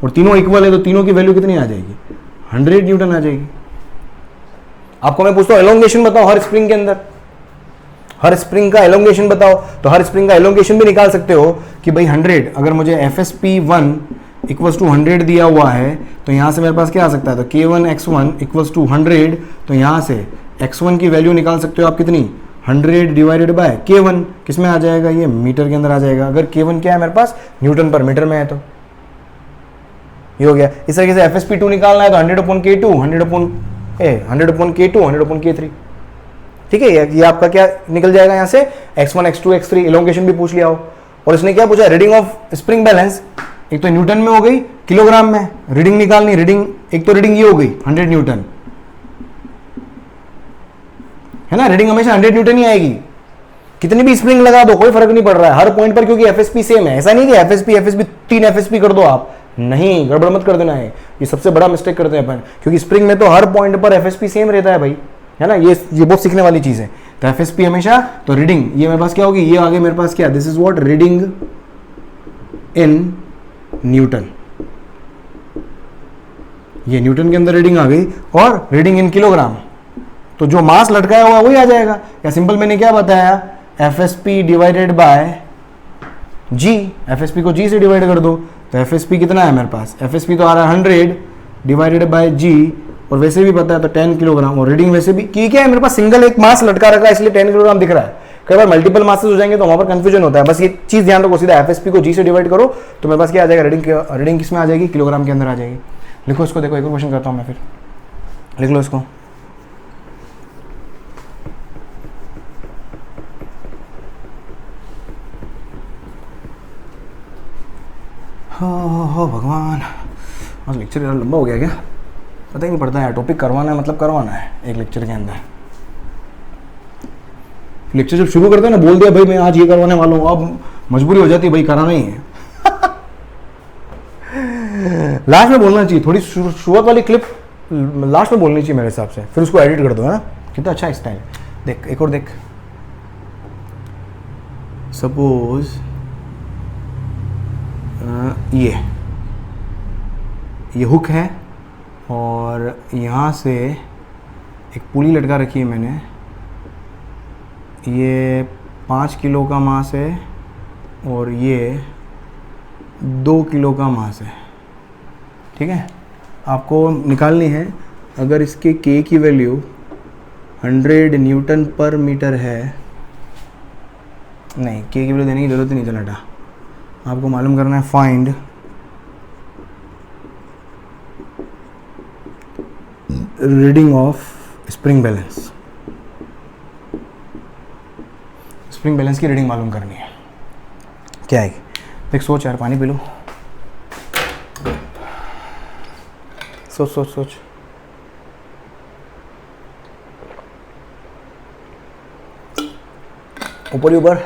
और तीनों इक्वल है तो तीनों की वैल्यू कितनी आ जाएगी, 100 न्यूटन आ जाएगी। आपको मैं पूछता हूं एलोंगेशन बताओ हर स्प्रिंग के अंदर, हर स्प्रिंग का एलोंगेशन बताओ, तो हर स्प्रिंग का एलोंगेशन भी निकाल सकते हो कि भाई 100, अगर मुझे एफएसपी1 इक्वल्स टू 100 दिया हुआ है तो यहाँ से मेरे पास क्या आ सकता है, तो K1 X1 इक्वल्स टू 100, तो यहाँ से X1 की वैल्यू निकाल सकते हो आप कितनी, 100 डिवाइडेड बाय K1, किस में आ जाएगा, ये मीटर के अंदर आ जाएगा। अगर K1 क्या है मेरे पास, न्यूटन पर मीटर में है, तो ये हो गया। इस तरीके से एफएसपी2 निकालना है तो 100/K2 100/K2 100/K3, ठीक है। ये आपका क्या निकल जाएगा यहाँ से, X1 X2 X3, इलोंगेशन भी पूछ लिया हो। और इसने क्या पूछा, रीडिंग ऑफ स्प्रिंग बैलेंस, एक तो न्यूटन में हो गई, किलोग्राम में रीडिंग निकालनी, रीडिंग एक तो रीडिंग ये हो गई 100 न्यूटन, है ना, रीडिंग हमेशा 100 न्यूटन ही आएगी, कितनी भी स्प्रिंग लगा दो कोई फर्क नहीं पड़ रहा है हर पॉइंट पर, क्योंकि एफएसपी सेम है। ऐसा नहीं कि एफएसपी 3 एफएसपी कर दो आप, नहीं, गड़बड़ मत कर देना है, ये सबसे बड़ा मिस्टेक करते हैं अपन, क्योंकि स्प्रिंग में तो हर पॉइंट पर एफएसपी सेम रहता है भाई, है ना, ये बहुत सीखने वाली चीज है। तो एफएसपी हमेशा, तो रीडिंग ये मेरे पास क्या होगी, ये आगे मेरे पास क्या, this is what reading in newton, ये न्यूटन के अंदर रीडिंग आ गई, और रीडिंग इन किलोग्राम, तो जो मास लटकाया हुआ वही आ जाएगा। या सिंपल मैंने क्या बताया, FSP divided by G, FSP को जी से डिवाइड कर दो, तो एफएसपी कितना है मेरे पास, एफएसपी तो आ रहा है 100 डिवाइडेड बाय जी, और वैसे भी पता है तो 10 किलोग्राम, और रीडिंग वैसे भी की क्या है मेरे पास, सिंगल एक मास लटका रखा है इसलिए 10 किलोग्राम दिख रहा है। कई बार मल्टीपल मासेस हो जाएंगे तो वहां पर कंफ्यूजन होता है, बस ये चीज ध्यान रखो, सीधा एफएसपी को जी से डिवाइड करो तो मेरे पास क्या आ जाएगा, रीडिंग किस में आ जाएगी, किलोग्राम के अंदर आ जाएगी। लिखो इसको, देखो एक और क्वेश्चन करता हूं मैं, फिर लिख लो इसको। हो भगवान, आज लेक्चर लंबा हो गया क्या, पता ही नहीं पड़ता है, टॉपिक करवाना है मतलब करवाना है एक लेक्चर के अंदर। लेक्चर जब शुरू करते हैं ना, बोल दिया भाई मैं आज ये करवाने वाला हूँ, अब मजबूरी हो जाती है भाई, कराना ही है। लास्ट में बोलना चाहिए, थोड़ी शुरुआत वाली क्लिप लास्ट में बोलनी चाहिए मेरे हिसाब से, फिर उसको एडिट कर दो, है ना, कितना अच्छा स्टाइल। देख एक और देख, सपोज ये हुक है और यहाँ से एक पुली लटका रखी है मैंने, ये 5 किलो का मास है और ये 2 किलो का मास है, ठीक है। आपको निकालनी है, अगर इसके के की वैल्यू 100 न्यूटन पर मीटर है, नहीं के की वैल्यू देने की जरूरत ही नहीं चलाटा, आपको मालूम करना है find reading of spring balance, spring balance की रीडिंग मालूम करनी है, क्या है, देख सोच यार, पानी पी लो, सोच सोच सोच, ऊपर ही ऊपर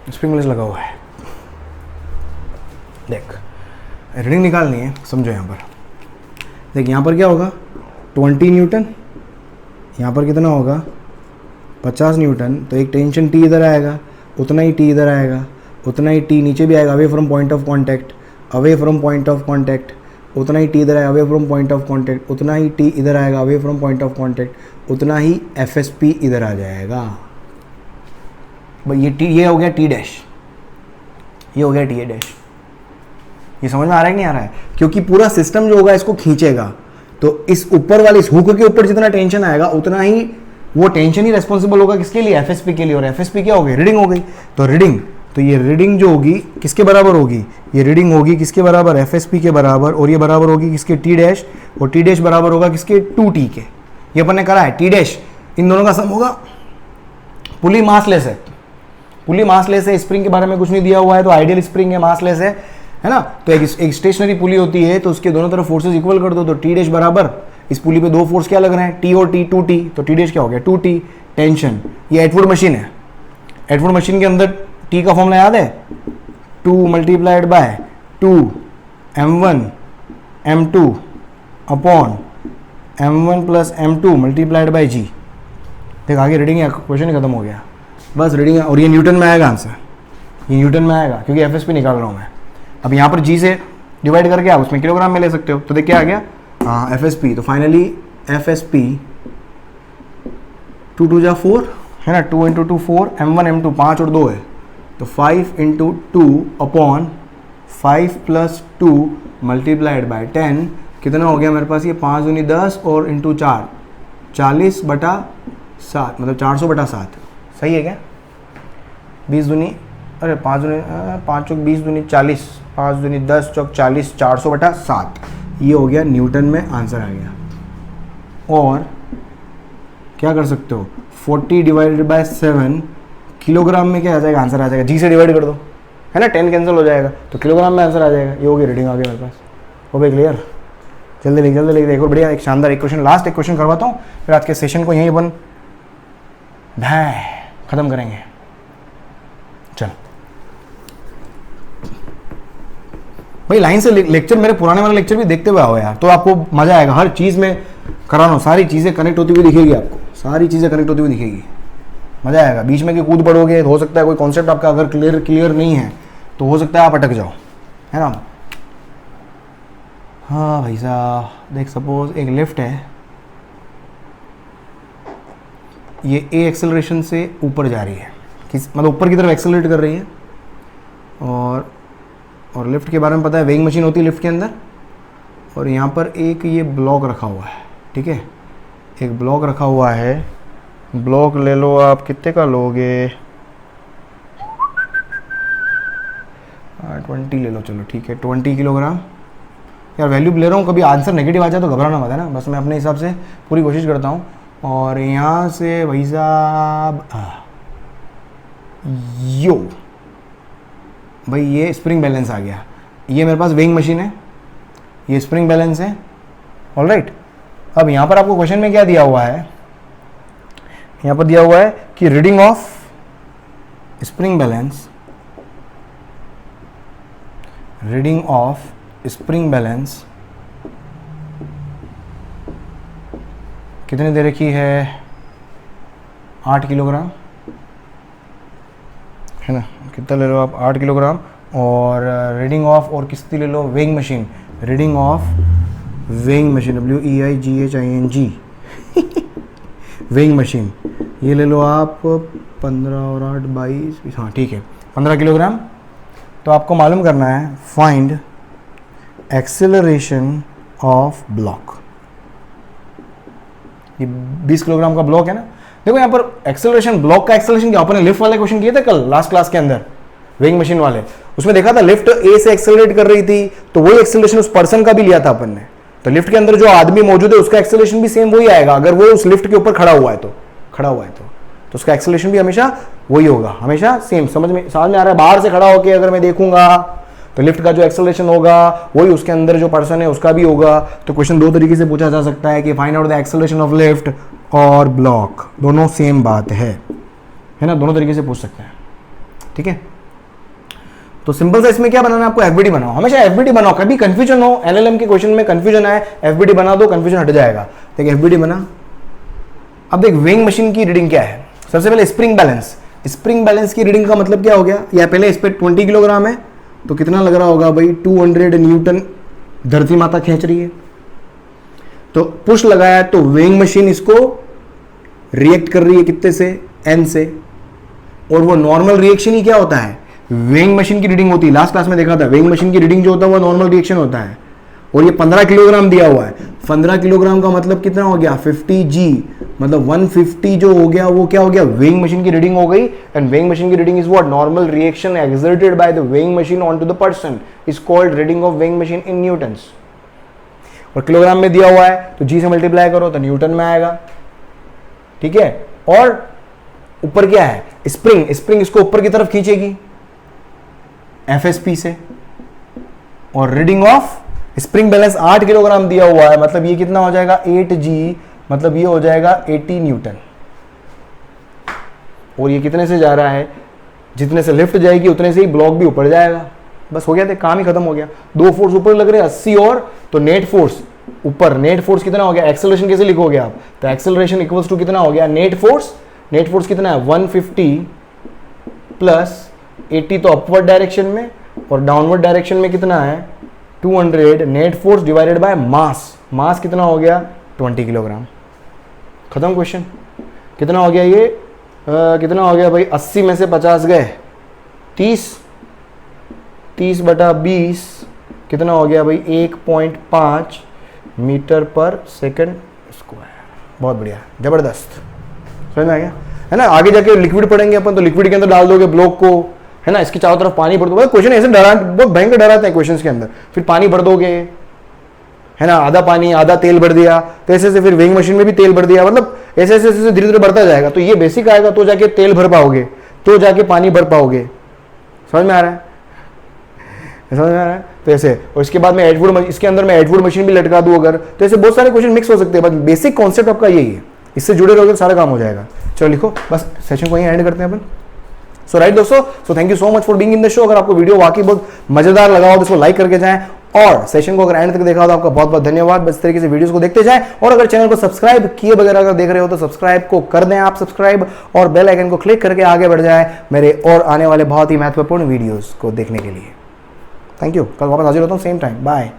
स्प्रिंग बैलेंस लगा हुआ है, देख रीडिंग निकालनी है, समझो यहाँ पर देख, यहाँ पर क्या होगा 20 न्यूटन, यहाँ पर कितना होगा 50 न्यूटन, तो एक टेंशन टी इधर आएगा, उतना ही टी इधर आएगा, उतना ही टी नीचे भी आएगा, away from point of contact, away from point of contact, उतना ही टी इधर आएगा, away from point of contact, उतना ही टी इधर आएगा, away from point of contact, उतना ही एफएसपी इधर आ जाएगा भाई। ये हो गया टी डैश, ये हो गया टी डैश, ये समझ में आ रहा है कि नहीं आ रहा है, क्योंकि पूरा सिस्टम जो होगा इसको खींचेगा, तो इस ऊपर वाले इस हुक के ऊपर जितना टेंशन आएगा उतना ही वो टेंशन ही रेस्पॉन्सिबल होगा किसके लिए, एफएसपी के लिए, और एफएसपी क्या हो गई, रीडिंग हो गई, तो रीडिंग, तो ये रीडिंग जो होगी किसके बराबर होगी, ये रीडिंग होगी किसके बराबर, एफएसपी के बराबर, और ये बराबर होगी किसके, टी डैश, और टी डैश बराबर होगा किसके, 2t के, ये अपन ने करा है, टी डैश इन दोनों का सम होगा। पुली मासलेस है, पुली मासलेस है, स्प्रिंग के बारे में कुछ नहीं दिया हुआ है, तो आइडियल स्प्रिंग है, मासलेस है ना, तो एक स्टेशनरी पुली होती है, तो उसके दोनों तरफ फोर्सेस इक्वल कर दो, तो टी डैश बराबर, इस पुली पे दो फोर्स क्या लग रहे हैं, टी और टी, 2t, तो टी डैश क्या हो गया 2t टेंशन। ये एटवुड मशीन है, एटवुड मशीन के अंदर टी का फॉर्मूला याद है, 2 multiplied by 2 m1 m2 upon m1 plus m2 multiplied by g. देख आगे रीडिंग है, क्वेश्चन खत्म हो गया, बस रीडिंग, और ये न्यूटन में आएगा आंसर, ये न्यूटन में आएगा क्योंकि एफएसपी निकाल रहा हूँ मैं। अब यहाँ पर जी से डिवाइड करके आप उसमें किलोग्राम में ले सकते हो, तो देख क्या आ गया, हाँ एफएसपी, तो फाइनली एफएसपी 2 2 जा 4 है ना, 2 × 2 4, m1 m2 5 और 2 है, तो 5 × 2 अपॉन 5 + 2 मल्टीप्लाइड बाय 10, कितना हो गया मेरे पास, ये 5 दूनी 10 और इंटू 4 40/7, मतलब 400/7, सही है क्या, 20 दूनी, अरे 5 दूनी 5 चौक 20 दूनी 40, 5 दूनी 10 चौक 40, 400/7, ये हो गया न्यूटन में आंसर आ गया। और क्या कर सकते हो, 40 डिवाइडेड बाय 7 किलोग्राम में क्या आ जाएगा, आंसर आ जाएगा, जी से डिवाइड कर दो, है ना, 10 कैंसिल हो जाएगा, तो किलोग्राम में आंसर आ जाएगा, ये हो गया रीडिंग आ गया मेरे पास, हो गया क्लियर। जल्दी लिख जल्दी लिख। देखो बढ़िया, एक शानदार एक क्वेश्चन, लास्ट एक क्वेश्चन करवाता हूँ, फिर आज के सेशन को यहीं अपन खत्म करेंगे। चल भाई लाइन से लेक्चर, मेरे पुराने वाले लेक्चर भी देखते हुए आओ यार, तो आपको मजा आएगा। हर चीज में कराना, सारी चीजें कनेक्ट होती हुई दिखेगी आपको, सारी चीजें कनेक्ट होती हुई दिखेगी, मजा आएगा। बीच में कि कूद पड़ोगे, हो सकता है कोई कॉन्सेप्ट आपका अगर क्लियर नहीं है तो हो सकता है आप अटक जाओ, है ना। हाँ भाई साहब, देख सपोज एक लिफ्ट है, ये ए एक्सेलरेशन से ऊपर जा रही है, मतलब ऊपर की तरफ एक्सेलरेट कर रही है, और लिफ्ट के बारे में पता है, वेइंग मशीन होती है लिफ्ट के अंदर, और यहाँ पर एक ये ब्लॉक रखा हुआ है, ठीक है, एक ब्लॉक रखा हुआ है। ब्लॉक ले लो आप, कितने का लोगे, 20 ले लो, चलो ठीक है, 20 किलोग्राम। यार वैल्यू ले रहा हूँ, कभी आंसर नेगेटिव आ जाए तो घबराना मत, है ना, बस मैं अपने हिसाब से पूरी कोशिश करता हूँ। और यहाँ से भाई साहब यो भाई, ये स्प्रिंग बैलेंस आ गया, ये मेरे पास वेइंग मशीन है, ये स्प्रिंग बैलेंस है, ऑलराइट। अब यहाँ पर आपको क्वेश्चन में क्या दिया हुआ है, यहाँ पर दिया हुआ है कि reading of spring balance, reading of spring balance कितने दे रखी है, 8 किलोग्राम, है ना, कितना ले लो आप, 8 किलोग्राम। और रीडिंग ऑफ, और किसकी ले लो, weighing machine, reading of weighing machine, WEIGHING weighing machine, ये ले लो आप 15 और 8 22, हाँ ठीक है, 15 किलोग्राम। तो आपको मालूम करना है फाइंड एक्सेलरेशन ऑफ ब्लॉक। ये 20 किलोग्राम का ब्लॉक है ना, देखो यहाँ पर एक्सेलरेशन, ब्लॉक का एक्सेलरेशन क्या, अपन ने लिफ्ट वाले क्वेश्चन किए थे कल लास्ट क्लास के अंदर, वेइंग मशीन वाले, उसमें देखा था लिफ्ट ए से एक्सेलरेट कर रही थी, तो वही एक्सेलरेशन उस पर्सन का भी लिया था अपन ने। तो लिफ्ट के अंदर जो आदमी मौजूद है उसका एक्सेलरेशन भी सेम वही आएगा, अगर वो उस लिफ्ट के ऊपर खड़ा हुआ है तो उसका एक्सेलरेशन भी हमेशा वही होगा, हमेशा सेम। समझ में आ रहा है, बाहर से खड़ा होकर अगर मैं देखूंगा तो लिफ्ट का जो एक्सेलरेशन होगा वही उसके अंदर जो पर्सन है उसका भी होगा। तो क्वेश्चन दो तरीके से पूछा जा सकता है कि find out the acceleration of lift और ब्लॉक, दोनों सेम बात है ना, दोनों तरीके से पूछ सकते हैं, ठीक है। तो सिंपल सा इसमें क्या बनाना है आपको, एफबीडी बनाओ, हमेशा एफबीडी बनाओ, कभी कंफ्यूजन हो, एलएलएम के क्वेश्चन में कंफ्यूजन आए, एफबीडी बना दो, कंफ्यूजन हट जाएगा। देख एफबीडी बना। अब देख वेइंग मशीन की रीडिंग क्या है, सबसे पहले स्प्रिंग बैलेंस, स्प्रिंग बैलेंस की रीडिंग का मतलब क्या हो गया, या पहले इस पे 20 किलोग्राम है तो कितना लग रहा होगा भाई, 200 न्यूटन धरती माता खींच रही है, तो पुश लगाया तो वेइंग मशीन इसको रिएक्ट कर रही है कितने से, एन से, और वो नॉर्मल रिएक्शन ही क्या होता है, वेइंग मशीन की रीडिंग होती है। लास्ट क्लास में देखा था, वेइंग मशीन की रीडिंग जो होता है वो नॉर्मल रिएक्शन होता है। और ये 15 किलोग्राम दिया हुआ है, 15 किलोग्राम का मतलब कितना हो गया, 50G, मतलब 150 जो हो गया वो क्या हो गया, वेइंग मशीन की रीडिंग हो गई। एंड वेइंग मशीन की reading is what, normal reaction exerted by the weighing machine on to the person is called reading of weighing machine in newtons. और किलोग्राम में दिया हुआ है तो G से मल्टीप्लाई करो तो न्यूटन में आएगा, ठीक है। और ऊपर क्या है, स्प्रिंग, स्प्रिंग इसको ऊपर की तरफ खींचेगी FSP से। और reading of spring balance 8 kilogram दिया हुआ है, मतलब ये कितना हो जाएगा 8G, मतलब ये हो जाएगा 80 न्यूटन। और ये कितने से जा रहा है, जितने से लिफ्ट जाएगी उतने से ही ब्लॉक भी ऊपर जाएगा। बस हो गया, काम ही खत्म हो गया। दो फोर्स ऊपर लग रहे हैं 80 और, तो नेट फोर्स ऊपर, नेट फोर्स कितना हो गया, एक्सेलरेशन कैसे लिखोगे आप, तो एक्सेलरेशन इक्वल्स टू कितना हो गया, नेट फोर्स, नेट फोर्स कितना है 150 प्लस 80 तो अपवर्ड डायरेक्शन में, और डाउनवर्ड डायरेक्शन में कितना है 200, net force divided by mass, mass कितना हो गया 20 किलोग्राम। खत्म क्वेश्चन। कितना हो गया ये, कितना हो गया भाई, 80 में से 50 गए 30, 30 बटा 20 कितना हो गया भाई 1.5 मीटर पर सेकंड स्क्वायर। बहुत बढ़िया, जबरदस्त, समझ में आ गया, है ना। आगे जाके लिक्विड पढ़ेंगे अपन, तो लिक्विड के अंदर डाल दोगे ब्लॉक को, है ना, इसकी चारों तरफ पानी भर दोगे। क्वेश्चन ऐसे डरा, बहुत भयंकर डराते हैं क्वेश्चंस के अंदर। फिर पानी भर दोगे, है ना, आधा पानी आधा तेल भर दिया, तो ऐसे से फिर वेइंग मशीन में भी तेल भर दिया, मतलब ऐसे ऐसे ऐसे धीरे धीरे बढ़ता जाएगा। तो ये बेसिक आएगा तो जाके तेल भर पाओगे, तो जाके पानी भर पाओगे। समझ में आ रहा है, समझ में आ रहा है। तो ऐसे, और इसके बाद मैं एडवुड, इसके अंदर मैं एडवुड मशीन भी लटका दूं अगर, तो ऐसे बहुत सारे क्वेश्चन मिक्स हो सकते हैं, बट बेसिक कॉन्सेप्ट आपका यही है, इससे जुड़े रहोगे तो सारा काम हो जाएगा। चलो लिखो, बस सेशन को यहीं एंड करते हैं अपन। सो राइट दोस्तों, so thank you so much for being in the show. अगर आपको वीडियो वाकई बहुत मजेदार लगा हो तो इसको लाइक करके जाएं, और सेशन को अगर एंड तक देखा हो तो आपका बहुत बहुत धन्यवाद। बस इस तरीके से वीडियोस को देखते जाएं, और अगर चैनल को सब्सक्राइब किए बगैर अगर देख रहे हो तो सब्सक्राइब को कर दें आप सब्सक्राइब, और बेल आइकन को क्लिक करके आगे बढ़ जाए मेरे और आने वाले बहुत ही महत्वपूर्ण वीडियोस को देखने के लिए। Thank you. कल वापस हाजिर होता हूँ सेम टाइम। बाय।